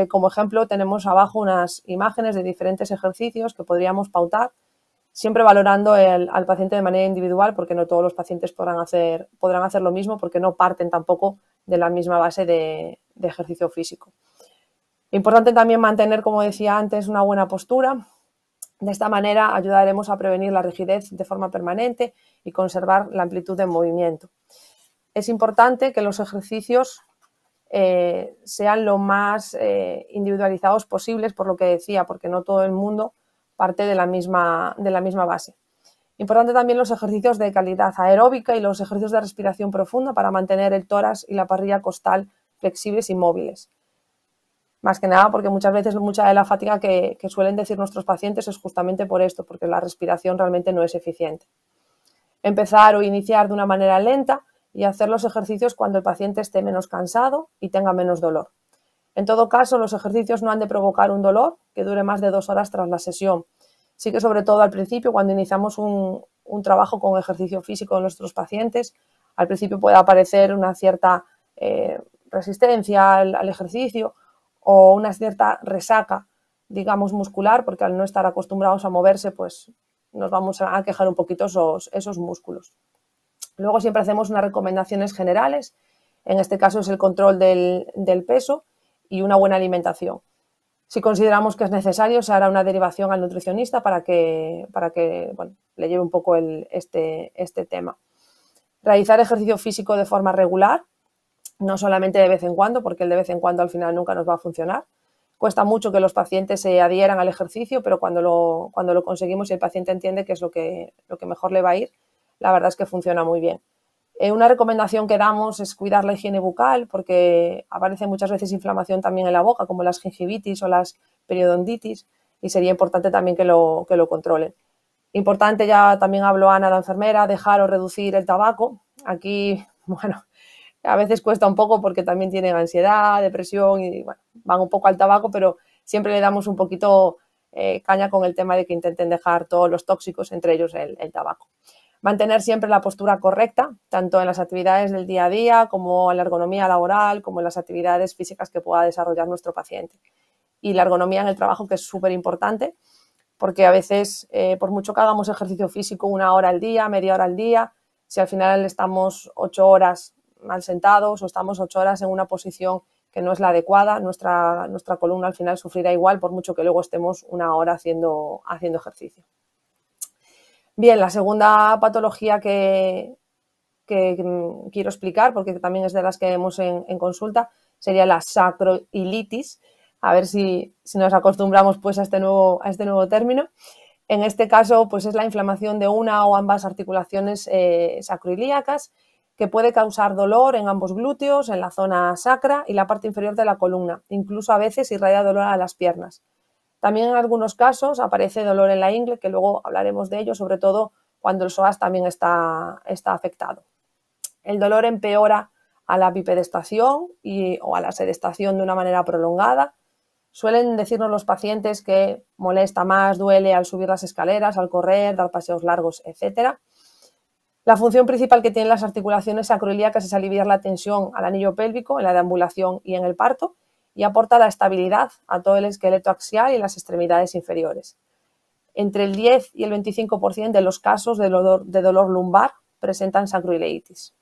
Como ejemplo tenemos abajo unas imágenes de diferentes ejercicios que podríamos pautar, siempre valorando al paciente de manera individual, porque no todos los pacientes podrán hacer lo mismo, porque no parten tampoco de la misma base de ejercicio físico. Importante también mantener, como decía antes, una buena postura. De esta manera ayudaremos a prevenir la rigidez de forma permanente y conservar la amplitud de movimiento. Es importante que los ejercicios sean lo más individualizados posibles, por lo que decía, porque no todo el mundo parte de la misma base. Importante también los ejercicios de calidad aeróbica y los ejercicios de respiración profunda para mantener el tórax y la parrilla costal flexibles y móviles. Más que nada porque muchas veces mucha de la fatiga que suelen decir nuestros pacientes es justamente por esto, porque la respiración realmente no es eficiente. Empezar o iniciar de una manera lenta y hacer los ejercicios cuando el paciente esté menos cansado y tenga menos dolor. En todo caso, los ejercicios no han de provocar un dolor que dure más de 2 horas tras la sesión. Sí que sobre todo al principio, cuando iniciamos un trabajo con ejercicio físico en nuestros pacientes, al principio puede aparecer una cierta resistencia al ejercicio o una cierta resaca, digamos, muscular, porque al no estar acostumbrados a moverse, pues nos vamos a quejar un poquito esos músculos. Luego siempre hacemos unas recomendaciones generales, en este caso es el control del peso y una buena alimentación. Si consideramos que es necesario, se hará una derivación al nutricionista para que bueno, le lleve un poco este tema. Realizar ejercicio físico de forma regular, no solamente de vez en cuando, porque el de vez en cuando al final nunca nos va a funcionar. Cuesta mucho que los pacientes se adhieran al ejercicio, pero cuando lo conseguimos y el paciente entiende que es lo que mejor le va a ir, la verdad es que funciona muy bien. Una recomendación que damos es cuidar la higiene bucal, porque aparece muchas veces inflamación también en la boca, como las gingivitis o las periodontitis, y sería importante también que lo controlen. Importante, ya también habló Ana, la enfermera, dejar o reducir el tabaco. Aquí, bueno, a veces cuesta un poco porque también tienen ansiedad, depresión y bueno, van un poco al tabaco, pero siempre le damos un poquito caña con el tema de que intenten dejar todos los tóxicos, entre ellos el tabaco. Mantener siempre la postura correcta, tanto en las actividades del día a día, como en la ergonomía laboral, como en las actividades físicas que pueda desarrollar nuestro paciente. Y la ergonomía en el trabajo, que es súper importante, porque a veces, por mucho que hagamos ejercicio físico 1 hora al día, media hora al día, si al final estamos 8 horas mal sentados o estamos 8 horas en una posición que no es la adecuada, nuestra columna al final sufrirá igual, por mucho que luego estemos 1 hora haciendo ejercicio. Bien, la segunda patología que quiero explicar, porque también es de las que vemos en consulta, sería la sacroiliitis. A ver si nos acostumbramos pues a este nuevo término. En este caso, pues es la inflamación de una o ambas articulaciones sacroiliacas, que puede causar dolor en ambos glúteos, en la zona sacra y la parte inferior de la columna. Incluso a veces irradia dolor a las piernas. También en algunos casos aparece dolor en la ingle, que luego hablaremos de ello, sobre todo cuando el psoas también está afectado. El dolor empeora a la bipedestación o a la sedestación de una manera prolongada. Suelen decirnos los pacientes que molesta más, duele al subir las escaleras, al correr, dar paseos largos, etc. La función principal que tienen las articulaciones sacroiliacas es aliviar la tensión al anillo pélvico en la deambulación y en el parto, y aporta la estabilidad a todo el esqueleto axial y las extremidades inferiores. Entre el 10 y el 25% de los casos de dolor lumbar presentan sacroileitis.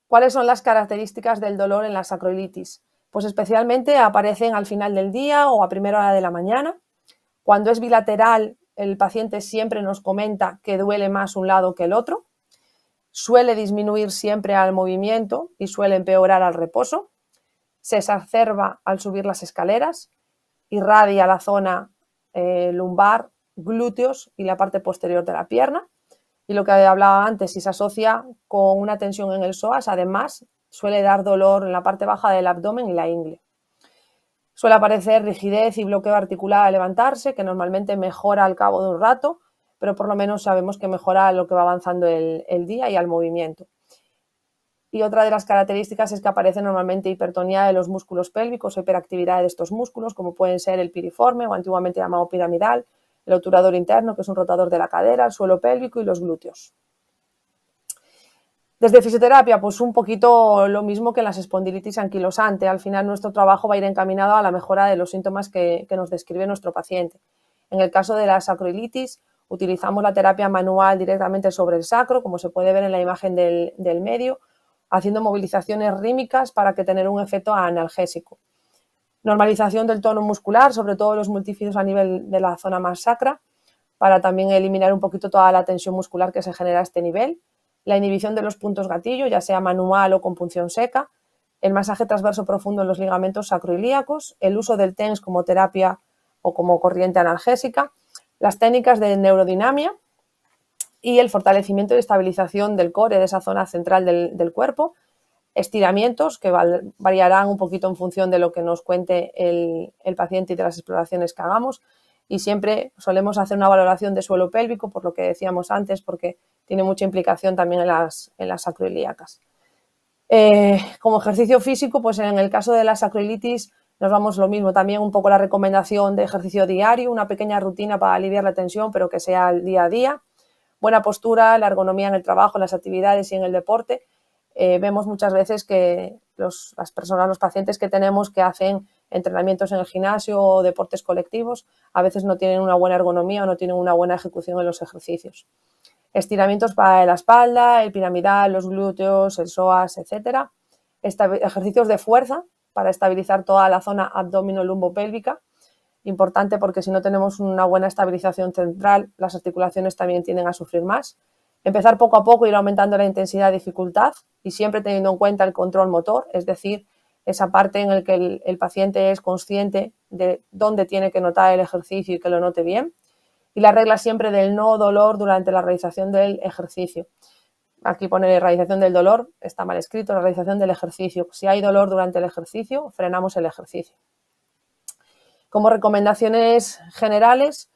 ¿Cuáles son las características del dolor en la sacroiliitis? Pues especialmente aparecen al final del día o a primera hora de la mañana. Cuando es bilateral, el paciente siempre nos comenta que duele más un lado que el otro. Suele disminuir siempre al movimiento y suele empeorar al reposo. Se exacerba al subir las escaleras, irradia la zona lumbar, glúteos y la parte posterior de la pierna. Y lo que hablaba antes, si se asocia con una tensión en el psoas, además suele dar dolor en la parte baja del abdomen y la ingle. Suele aparecer rigidez y bloqueo articular al levantarse, que normalmente mejora al cabo de un rato, pero por lo menos sabemos que mejora lo que va avanzando el día y al movimiento. Y otra de las características es que aparece normalmente hipertonía de los músculos pélvicos o hiperactividad de estos músculos, como pueden ser el piriforme o antiguamente llamado piramidal, el obturador interno, que es un rotador de la cadera, el suelo pélvico y los glúteos. Desde fisioterapia, pues un poquito lo mismo que en las espondilitis anquilosante. Al final nuestro trabajo va a ir encaminado a la mejora de los síntomas que nos describe nuestro paciente. En el caso de la sacroilitis, utilizamos la terapia manual directamente sobre el sacro, como se puede ver en la imagen del medio, haciendo movilizaciones rítmicas para que tener un efecto analgésico. Normalización del tono muscular, sobre todo los multífidos a nivel de la zona más sacra, para también eliminar un poquito toda la tensión muscular que se genera a este nivel. La inhibición de los puntos gatillo, ya sea manual o con punción seca. El masaje transverso profundo en los ligamentos sacroilíacos. El uso del TENS como terapia o como corriente analgésica. Las técnicas de neurodinamia y el fortalecimiento y estabilización del core, de esa zona central del cuerpo. Estiramientos que variarán un poquito en función de lo que nos cuente el paciente y de las exploraciones que hagamos. Y siempre solemos hacer una valoración de suelo pélvico, por lo que decíamos antes, porque tiene mucha implicación también en las sacroiliacas. Como ejercicio físico, pues en el caso de la sacroilitis nos vamos lo mismo, también un poco la recomendación de ejercicio diario, una pequeña rutina para aliviar la tensión, pero que sea el día a día. Buena postura, la ergonomía en el trabajo, en las actividades y en el deporte. Vemos muchas veces que los pacientes que tenemos que hacen entrenamientos en el gimnasio o deportes colectivos, a veces no tienen una buena ergonomía o no tienen una buena ejecución en los ejercicios. Estiramientos para la espalda, el piramidal, los glúteos, el psoas, etc. Ejercicios de fuerza para estabilizar toda la zona abdomino-lumbopélvica. Importante porque si no tenemos una buena estabilización central, las articulaciones también tienden a sufrir más. Empezar poco a poco, ir aumentando la intensidad y dificultad y siempre teniendo en cuenta el control motor, es decir, esa parte en la que el paciente es consciente de dónde tiene que notar el ejercicio y que lo note bien. Y la regla siempre del no dolor durante la realización del ejercicio. Aquí pone realización del dolor, está mal escrito, la realización del ejercicio. Si hay dolor durante el ejercicio, frenamos el ejercicio. Como recomendaciones generales,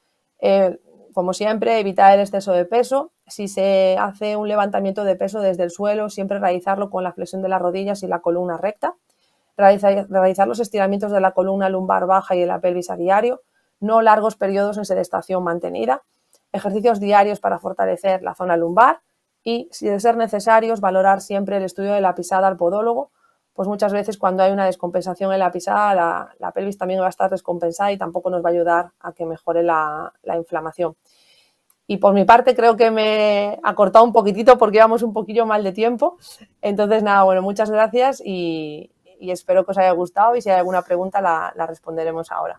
como siempre, evitar el exceso de peso. Si se hace un levantamiento de peso desde el suelo, siempre realizarlo con la flexión de las rodillas y la columna recta. Realizar los estiramientos de la columna lumbar baja y de la pelvis a diario. No largos periodos en sedestación mantenida. Ejercicios diarios para fortalecer la zona lumbar. Y, si de ser necesarios, valorar siempre el estudio de la pisada al podólogo. Pues muchas veces cuando hay una descompensación en la pisada, la pelvis también va a estar descompensada y tampoco nos va a ayudar a que mejore la inflamación. Y por mi parte creo que me he acortado un poquitito porque íbamos un poquillo mal de tiempo. Entonces nada, bueno, muchas gracias y espero que os haya gustado y si hay alguna pregunta la responderemos ahora.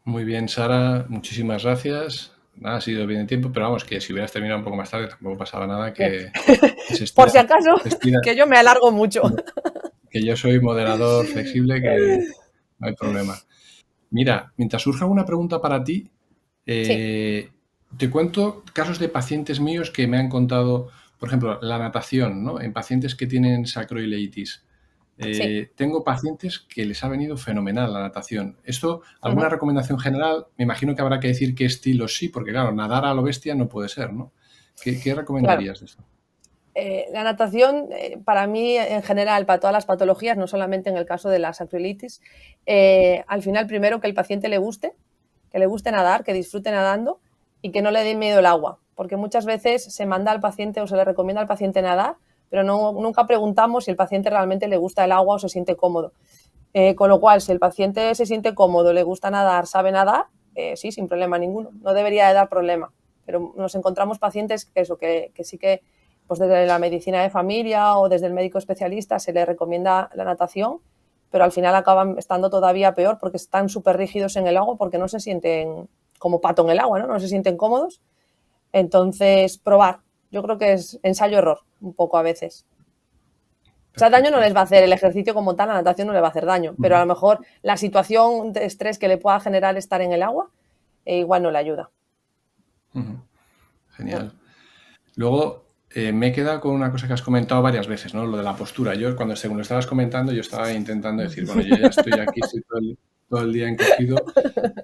Muy bien, Sara, muchísimas gracias. Nada, ha sido bien de tiempo, pero vamos, que si hubieras terminado un poco más tarde tampoco pasaba nada, que se estira, por si acaso, que yo me alargo mucho. Que yo soy moderador flexible, que no hay problema. Mira, mientras surja alguna pregunta para ti, sí. Te cuento casos de pacientes míos que me han contado, por ejemplo, la natación, ¿no? En pacientes que tienen sacroileitis. Sí. Tengo pacientes que les ha venido fenomenal la natación. Esto, alguna recomendación general, me imagino que habrá que decir qué estilo sí, porque claro, nadar a lo bestia no puede ser, ¿no? ¿Qué recomendarías de esto? La natación, para mí, en general, para todas las patologías, no solamente en el caso de la sacroilitis, al final, primero, que el paciente le guste nadar, que disfrute nadando y que no le dé miedo el agua, porque muchas veces se manda al paciente o se le recomienda al paciente nadar, pero nunca preguntamos si el paciente realmente le gusta el agua o se siente cómodo. Con lo cual, si el paciente se siente cómodo, le gusta nadar, sabe nadar, sí, sin problema ninguno. No debería de dar problema. Pero nos encontramos pacientes que sí que pues desde la medicina de familia o desde el médico especialista se le recomienda la natación, pero al final acaban estando todavía peor porque están súper rígidos en el agua porque no se sienten como pato en el agua, ¿no? No se sienten cómodos. Entonces, probar. Yo creo que es ensayo-error un poco a veces. O sea, daño no les va a hacer el ejercicio como tal, la natación no le va a hacer daño, pero a lo mejor la situación de estrés que le pueda generar estar en el agua igual no le ayuda. Genial. Luego, me he quedado con una cosa que has comentado varias veces, ¿no? Lo de la postura. Yo, según lo estabas comentando, yo estaba intentando decir, bueno, yo ya estoy aquí, estoy todo el día encogido.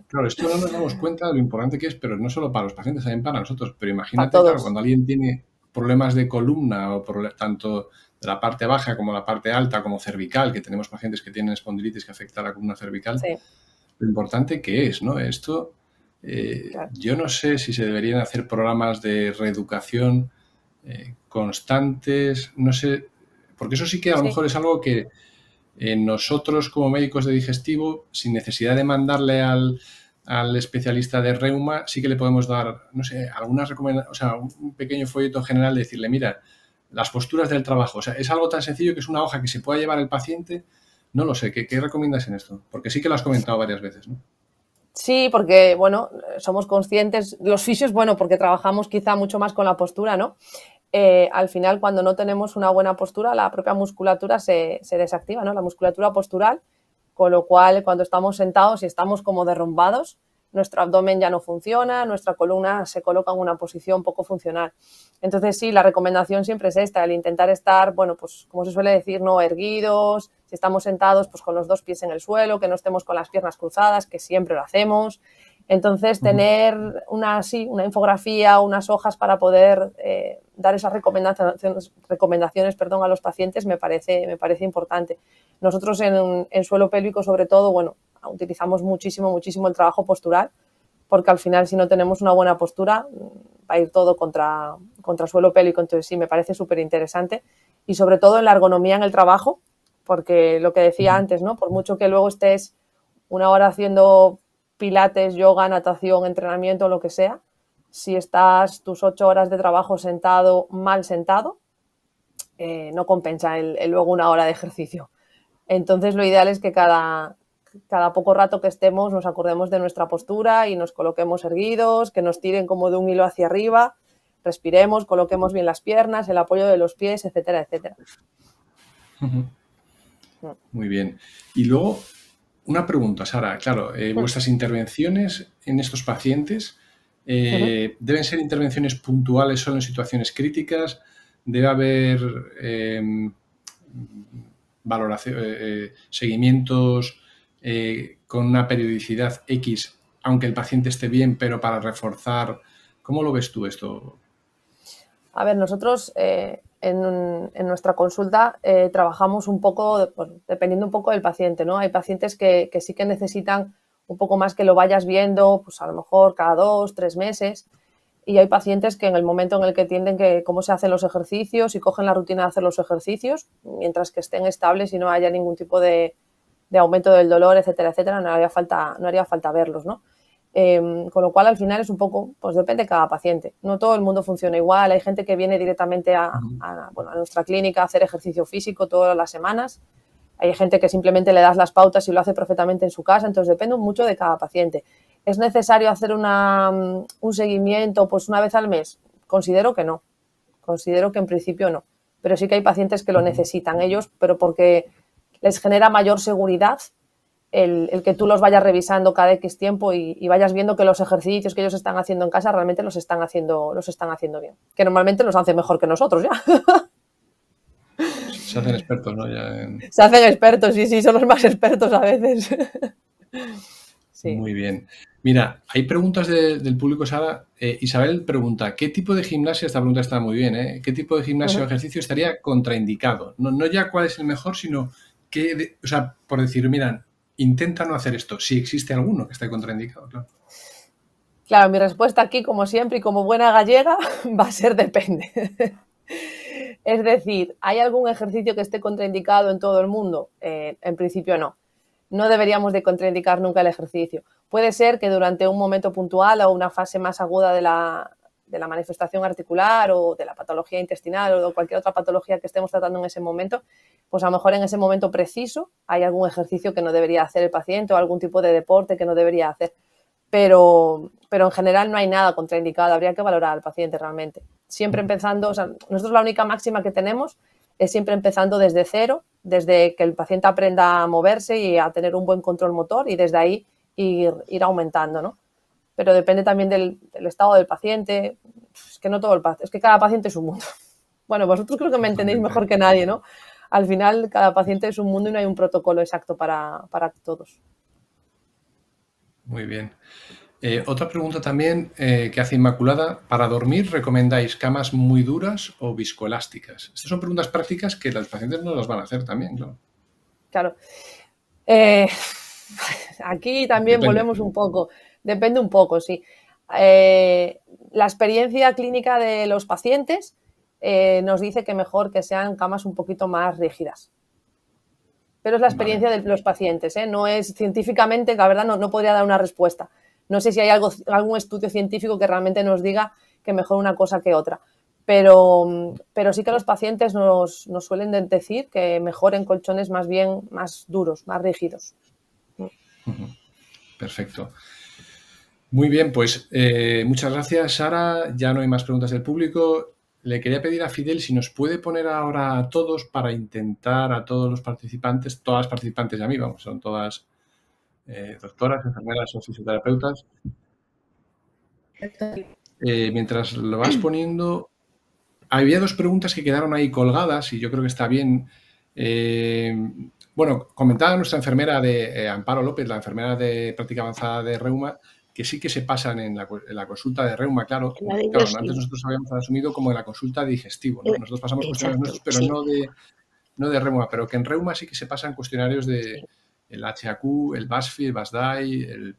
Claro, esto no nos damos cuenta de lo importante que es, pero no solo para los pacientes, también para nosotros. Pero imagínate, claro, cuando alguien tiene problemas de columna o tanto de la parte baja como la parte alta, como cervical, que tenemos pacientes que tienen espondilitis que afecta a la columna cervical, Sí. lo importante que es, ¿no? Esto, Claro. yo no sé si se deberían hacer programas de reeducación constantes, no sé, porque eso sí que a lo mejor es algo que nosotros como médicos de digestivo, sin necesidad de mandarle al especialista de reuma, sí que le podemos dar, no sé, algunas recomendaciones, o sea, un pequeño folleto general de decirle, mira, las posturas del trabajo, o sea, es algo tan sencillo que es una hoja que se pueda llevar el paciente, no lo sé, ¿qué recomiendas en esto? Porque sí que lo has comentado varias veces, ¿no? Sí, porque, bueno, somos conscientes, los fisios, bueno, porque trabajamos quizá mucho más con la postura, ¿no? Al final, cuando no tenemos una buena postura, la propia musculatura se desactiva, ¿no? La musculatura postural, con lo cual, cuando estamos sentados y estamos como derrumbados, nuestro abdomen ya no funciona, nuestra columna se coloca en una posición poco funcional. Entonces, sí, la recomendación siempre es esta, el intentar estar, bueno, pues como se suele decir, no erguidos, si estamos sentados, pues con los 2 pies en el suelo, que no estemos con las piernas cruzadas, que siempre lo hacemos. Entonces, tener una infografía, unas hojas para poder dar esas recomendaciones a los pacientes me parece importante. Nosotros en suelo pélvico, sobre todo, bueno, utilizamos muchísimo el trabajo postural, porque al final, si no tenemos una buena postura, va a ir todo contra suelo pélvico. Entonces, sí, me parece súper interesante. Y sobre todo en la ergonomía en el trabajo, porque lo que decía antes, ¿no? Por mucho que luego estés una hora haciendo pilates, yoga, natación, entrenamiento, lo que sea, si estás tus 8 horas de trabajo sentado, mal sentado, no compensa el luego una hora de ejercicio. Entonces, lo ideal es que cada poco rato que estemos nos acordemos de nuestra postura y nos coloquemos erguidos, que nos tiren como de un hilo hacia arriba, respiremos, coloquemos bien las piernas, el apoyo de los pies, etcétera, etcétera. Muy bien. Y luego, una pregunta, Sara. Claro, vuestras intervenciones en estos pacientes deben ser intervenciones puntuales solo en situaciones críticas. Debe haber seguimientos con una periodicidad X, aunque el paciente esté bien, pero para reforzar. ¿Cómo lo ves tú esto? A ver, nosotros en nuestra consulta trabajamos un poco, pues, dependiendo un poco del paciente, ¿no? Hay pacientes que sí que necesitan un poco más que lo vayas viendo, pues a lo mejor cada 2, 3 meses. Y hay pacientes que en el momento en el que entienden que cómo se hacen los ejercicios y cogen la rutina de hacer los ejercicios, mientras que estén estables y no haya ningún tipo de aumento del dolor, etcétera, etcétera, no haría falta verlos, ¿no? Con lo cual, al final es un poco, pues depende de cada paciente. No todo el mundo funciona igual. Hay gente que viene directamente a nuestra clínica a hacer ejercicio físico todas las semanas. Hay gente que simplemente le das las pautas y lo hace perfectamente en su casa. Entonces, depende mucho de cada paciente. ¿Es necesario hacer un seguimiento pues una vez al mes? Considero que no. Considero que en principio no. Pero sí que hay pacientes que lo necesitan ellos, pero porque les genera mayor seguridad el que tú los vayas revisando cada X tiempo y vayas viendo que los ejercicios que ellos están haciendo en casa realmente los están haciendo bien. Que normalmente los hacen mejor que nosotros ya. Se hacen expertos, ¿no? Se hacen expertos, sí, son los más expertos a veces. Sí. Muy bien. Mira, hay preguntas del público, Sara. Isabel pregunta, ¿qué tipo de gimnasia? Esta pregunta está muy bien, ¿eh? ¿Qué tipo de gimnasio o ejercicio estaría contraindicado? No ya cuál es el mejor, sino o sea, por decir, mira, intenta no hacer esto, si existe alguno que esté contraindicado, claro. Claro, mi respuesta aquí, como siempre y como buena gallega, va a ser depende. Es decir, ¿hay algún ejercicio que esté contraindicado en todo el mundo? En principio no. No deberíamos de contraindicar nunca el ejercicio. Puede ser que durante un momento puntual o una fase más aguda de la manifestación articular o de la patología intestinal o de cualquier otra patología que estemos tratando en ese momento, pues a lo mejor en ese momento preciso hay algún ejercicio que no debería hacer el paciente o algún tipo de deporte que no debería hacer. Pero en general no hay nada contraindicado, habría que valorar al paciente realmente. Siempre empezando, o sea, nosotros la única máxima que tenemos es siempre empezando desde cero, desde que el paciente aprenda a moverse y a tener un buen control motor y desde ahí ir aumentando, ¿no? pero depende también del estado del paciente. Es que no todo es que cada paciente es un mundo. Bueno, vosotros creo que me entendéis mejor que nadie, ¿no? Al final, cada paciente es un mundo y no hay un protocolo exacto para todos. Muy bien. Otra pregunta también que hace Inmaculada. ¿Para dormir recomendáis camas muy duras o viscoelásticas? Estas son preguntas prácticas que los pacientes no las van a hacer también, claro. Claro. Aquí también volvemos un poco. Depende un poco, sí. La experiencia clínica de los pacientes nos dice que mejor que sean camas un poquito más rígidas. Pero es la experiencia de los pacientes, ¿eh? No es científicamente, la verdad no podría dar una respuesta. No sé si hay algún estudio científico que realmente nos diga que mejor una cosa que otra. Pero sí que los pacientes nos suelen decir que mejoren colchones más bien más duros, más rígidos. Perfecto. Muy bien, pues muchas gracias, Sara. Ya no hay más preguntas del público. Le quería pedir a Fidel si nos puede poner ahora a todos para intentar a todos los participantes, todas las participantes y a mí, vamos, son todas doctoras, enfermeras o fisioterapeutas. Mientras lo vas poniendo, había dos preguntas que quedaron ahí colgadas y yo creo que está bien. Bueno, comentaba nuestra enfermera Amparo López, la enfermera de práctica avanzada de reuma, que sí que se pasan en la consulta de reuma, claro. Claro, antes nosotros habíamos asumido como en la consulta de digestivo, ¿no? Nosotros pasamos cuestionarios nuestros, pero no de reuma, pero que en reuma sí que se pasan cuestionarios de el HAQ, el BASFI, el BASDAI, el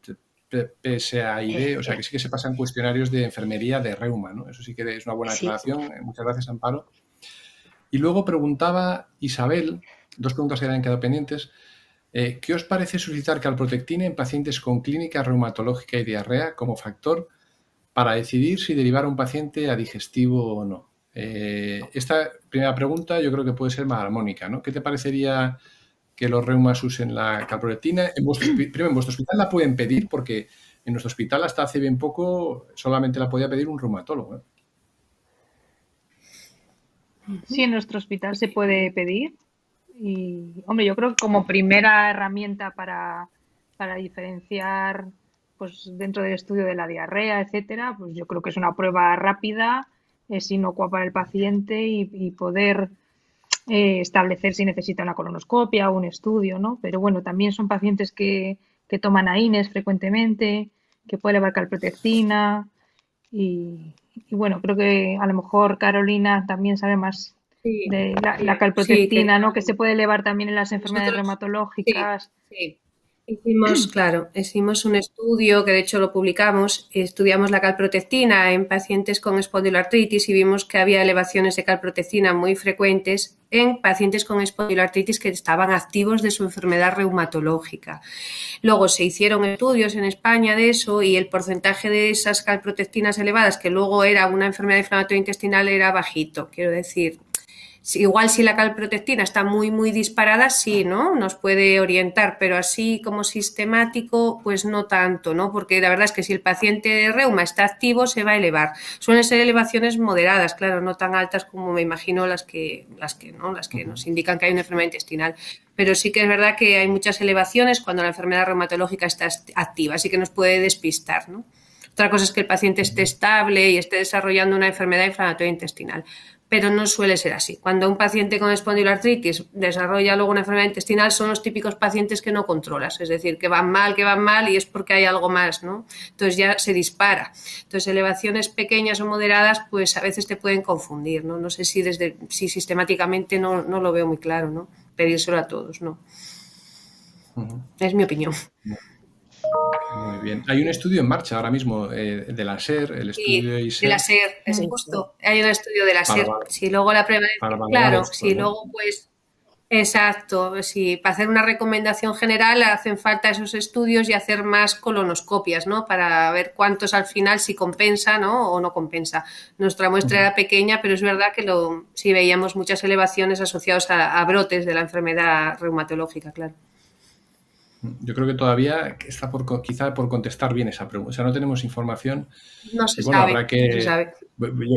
PSAID, o sea que sí que se pasan cuestionarios de enfermería de reuma, ¿no? Eso sí que es una buena aclaración. Muchas gracias, Amparo. Y luego preguntaba Isabel, dos preguntas que habían quedado pendientes. ¿Qué os parece suscitar calprotectina en pacientes con clínica reumatológica y diarrea como factor para decidir si derivar a un paciente a digestivo o no? Esta primera pregunta yo creo que puede ser más armónica, ¿no? ¿Qué te parecería que los reumas usen la calprotectina? Primero, en vuestro hospital la pueden pedir porque en nuestro hospital hasta hace bien poco solamente la podía pedir un reumatólogo, ¿eh? Sí, en nuestro hospital se puede pedir. Y, hombre, yo creo que como primera herramienta para diferenciar, pues dentro del estudio de la diarrea, etcétera, pues yo creo que es una prueba rápida, es inocua para el paciente y poder establecer si necesita una colonoscopia o un estudio, ¿no? Pero bueno, también son pacientes que toman AINES frecuentemente, que puede elevar calprotectina y bueno, creo que a lo mejor Carolina también sabe más de la calprotectina, ¿no? Que se puede elevar también en las enfermedades reumatológicas. Sí. Hicimos un estudio que de hecho lo publicamos, estudiamos la calprotectina en pacientes con espondiloartritis y vimos que había elevaciones de calprotectina muy frecuentes en pacientes con espondiloartritis que estaban activos de su enfermedad reumatológica. Luego se hicieron estudios en España de eso y el porcentaje de esas calprotectinas elevadas, que luego era una enfermedad inflamatoria intestinal, era bajito. Quiero decir, igual si la calprotectina está muy, muy disparada, sí, ¿no? Nos puede orientar, pero así como sistemático, pues no tanto, ¿no? Porque la verdad es que si el paciente de reuma está activo, se va a elevar. Suelen ser elevaciones moderadas, claro, no tan altas como me imagino las que nos indican que hay una enfermedad intestinal. Pero sí que es verdad que hay muchas elevaciones cuando la enfermedad reumatológica está activa, así que nos puede despistar, ¿no? Otra cosa es que el paciente esté estable y esté desarrollando una enfermedad inflamatoria intestinal, pero no suele ser así. Cuando un paciente con espondiloartritis desarrolla luego una enfermedad intestinal, son los típicos pacientes que no controlas, es decir, que van mal y es porque hay algo más, ¿no? Entonces ya se dispara. Entonces elevaciones pequeñas o moderadas, pues a veces te pueden confundir, ¿no? No sé si sistemáticamente no lo veo muy claro, ¿no? Pedírselo a todos, ¿no? Es mi opinión. Muy bien. Hay un estudio en marcha ahora mismo de la SER, el estudio de ISER. De la SER, es justo. Hay un estudio de la SER. Si luego la prevalencia, claro, si luego pues, exacto, si para hacer una recomendación general hacen falta esos estudios y hacer más colonoscopias, ¿no? Para ver cuántos al final, si compensa, ¿no? O no compensa. Nuestra muestra era pequeña, pero es verdad que sí veíamos muchas elevaciones asociadas a brotes de la enfermedad reumatológica, claro. Yo creo que todavía está quizá por contestar bien esa pregunta. O sea, no tenemos información. No se sabe. No se sabe.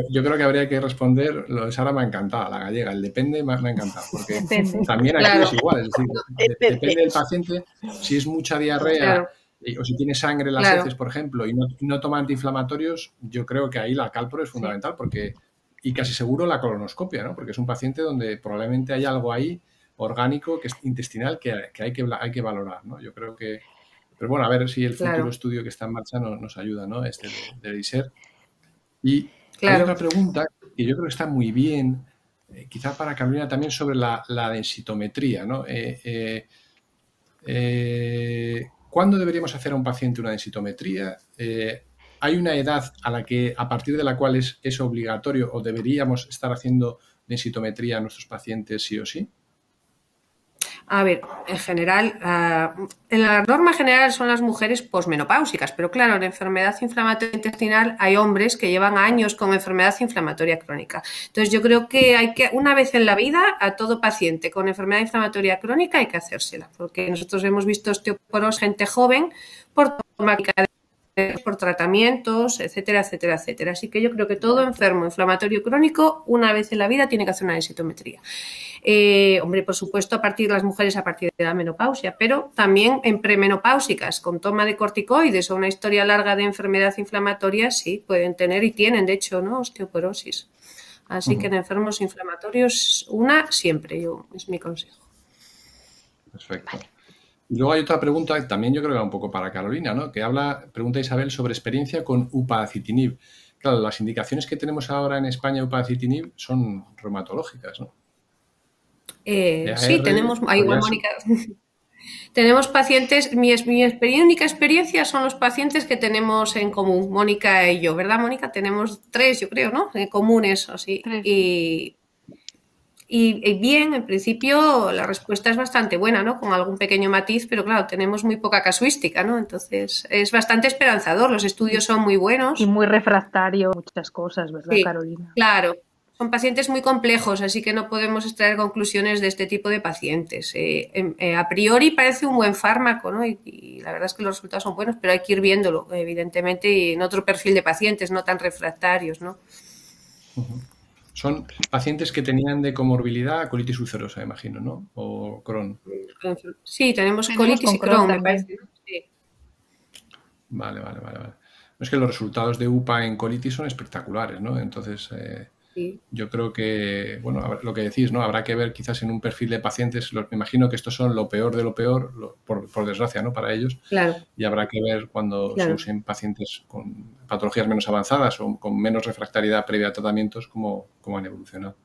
Yo creo que habría que responder. Lo de Sara me ha encantado, la gallega. El depende me ha encantado. Porque también aquí es igual. Es decir, depende del paciente. Si es mucha diarrea o si tiene sangre en las Claro. heces, por ejemplo, y no toma antiinflamatorios, yo creo que ahí la calpro es fundamental y casi seguro la colonoscopia, ¿no? Porque es un paciente donde probablemente hay algo ahí orgánico, que es intestinal, que hay que valorar, ¿no? Yo creo que... Pero bueno, a ver si el futuro Claro. estudio que está en marcha nos ayuda, ¿no? Este de ISER. Y hay Claro. otra pregunta que yo creo que está muy bien, quizá para Carolina también, sobre la densitometría, ¿no? ¿Cuándo deberíamos hacer a un paciente una densitometría? ¿Hay una edad a partir de la cual es obligatorio o deberíamos estar haciendo densitometría a nuestros pacientes sí o sí? A ver, en general, en la norma general son las mujeres posmenopáusicas, pero claro, en enfermedad inflamatoria intestinal hay hombres que llevan años con enfermedad inflamatoria crónica. Entonces yo creo que una vez en la vida, a todo paciente con enfermedad inflamatoria crónica hay que hacérsela, porque nosotros hemos visto osteoporosis, gente joven, por por tratamientos, etcétera, etcétera, etcétera. Así que yo creo que todo enfermo inflamatorio crónico, una vez en la vida, tiene que hacer una densitometría. Hombre, por supuesto, las mujeres a partir de la menopausia, pero también en premenopáusicas, con toma de corticoides o una historia larga de enfermedad inflamatoria, sí, pueden tener y tienen, de hecho, ¿no? Osteoporosis. Así que en enfermos inflamatorios, siempre, es mi consejo. Perfecto. Y luego hay otra pregunta, que también yo creo que va un poco para Carolina, ¿no? Pregunta Isabel sobre experiencia con upadacitinib. Claro, las indicaciones que tenemos ahora en España de upadacitinib son reumatológicas, ¿no? Sí, tenemos, igual Mónica, tenemos pacientes, mi única experiencia son los pacientes que tenemos en común, Mónica y yo, ¿verdad, Mónica? Tenemos 3, yo creo, ¿no? Comunes, así. 3. Y bien, en principio la respuesta es bastante buena, ¿no? Con algún pequeño matiz, pero claro, tenemos muy poca casuística, ¿no? Entonces es bastante esperanzador, los estudios son muy buenos. Y muy refractario muchas cosas, ¿verdad, sí, Carolina? Claro, son pacientes muy complejos, así que no podemos extraer conclusiones de este tipo de pacientes. A priori parece un buen fármaco, ¿no? Y la verdad es que los resultados son buenos, pero hay que ir viéndolo, evidentemente, en otro perfil de pacientes, no tan refractarios, ¿no? Son pacientes que tenían de comorbilidad colitis ulcerosa, imagino, ¿no? O Crohn. Sí, tenemos colitis y Crohn, me parece. Sí. Vale. Es que los resultados de UPA en colitis son espectaculares, ¿no? Entonces, sí. Yo creo que, bueno, lo que decís, ¿no? Habrá que ver quizás en un perfil de pacientes, me imagino que estos son lo peor de lo peor, por desgracia, ¿no? Para ellos. Claro. Y habrá que ver cuando se usen pacientes con patologías menos avanzadas o con menos refractariedad previa a tratamientos, cómo han evolucionado.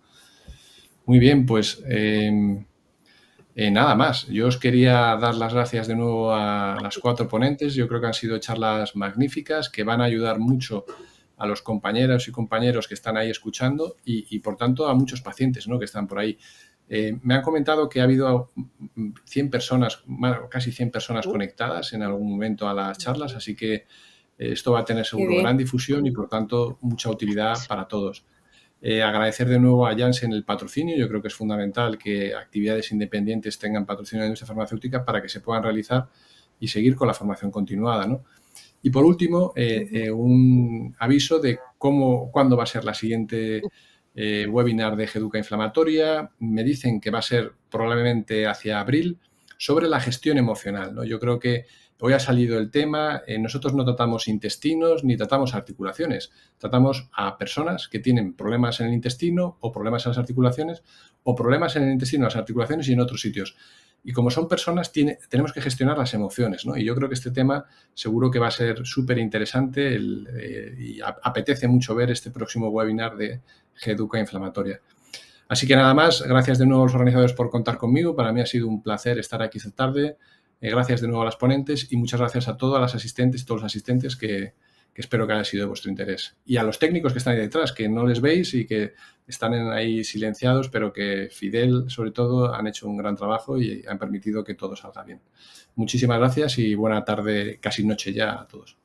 Muy bien, pues nada más. Yo os quería dar las gracias de nuevo a las 4 ponentes. Yo creo que han sido charlas magníficas que van a ayudar mucho a los compañeros y compañeros que están ahí escuchando y por tanto, a muchos pacientes, ¿no? Que están por ahí. Me han comentado que ha habido 100 personas, casi 100 personas conectadas en algún momento a las charlas, así que esto va a tener seguro gran difusión y, por tanto, mucha utilidad para todos. Agradecer de nuevo a Janssen el patrocinio. Yo creo que es fundamental que actividades independientes tengan patrocinio de la industria farmacéutica para que se puedan realizar y seguir con la formación continuada, ¿no? Y por último, un aviso de cuándo va a ser la siguiente webinar de GEDUCA inflamatoria. Me dicen que va a ser probablemente hacia abril, sobre la gestión emocional, ¿no? Yo creo que hoy ha salido el tema. Nosotros no tratamos intestinos ni tratamos articulaciones. Tratamos a personas que tienen problemas en el intestino o problemas en las articulaciones o problemas en el intestino, en las articulaciones y en otros sitios. Y como son personas, tenemos que gestionar las emociones, ¿no? Y yo creo que este tema seguro que va a ser súper interesante y apetece mucho ver este próximo webinar de GEDUCA inflamatoria. Así que nada más, gracias de nuevo a los organizadores por contar conmigo. Para mí ha sido un placer estar aquí esta tarde. Gracias de nuevo a las ponentes y muchas gracias a todas las asistentes y todos los asistentes que espero que haya sido de vuestro interés. Y a los técnicos que están ahí detrás, que no les veis y que están ahí silenciados, pero que Fidel, sobre todo, han hecho un gran trabajo y han permitido que todo salga bien. Muchísimas gracias y buena tarde, casi noche ya a todos.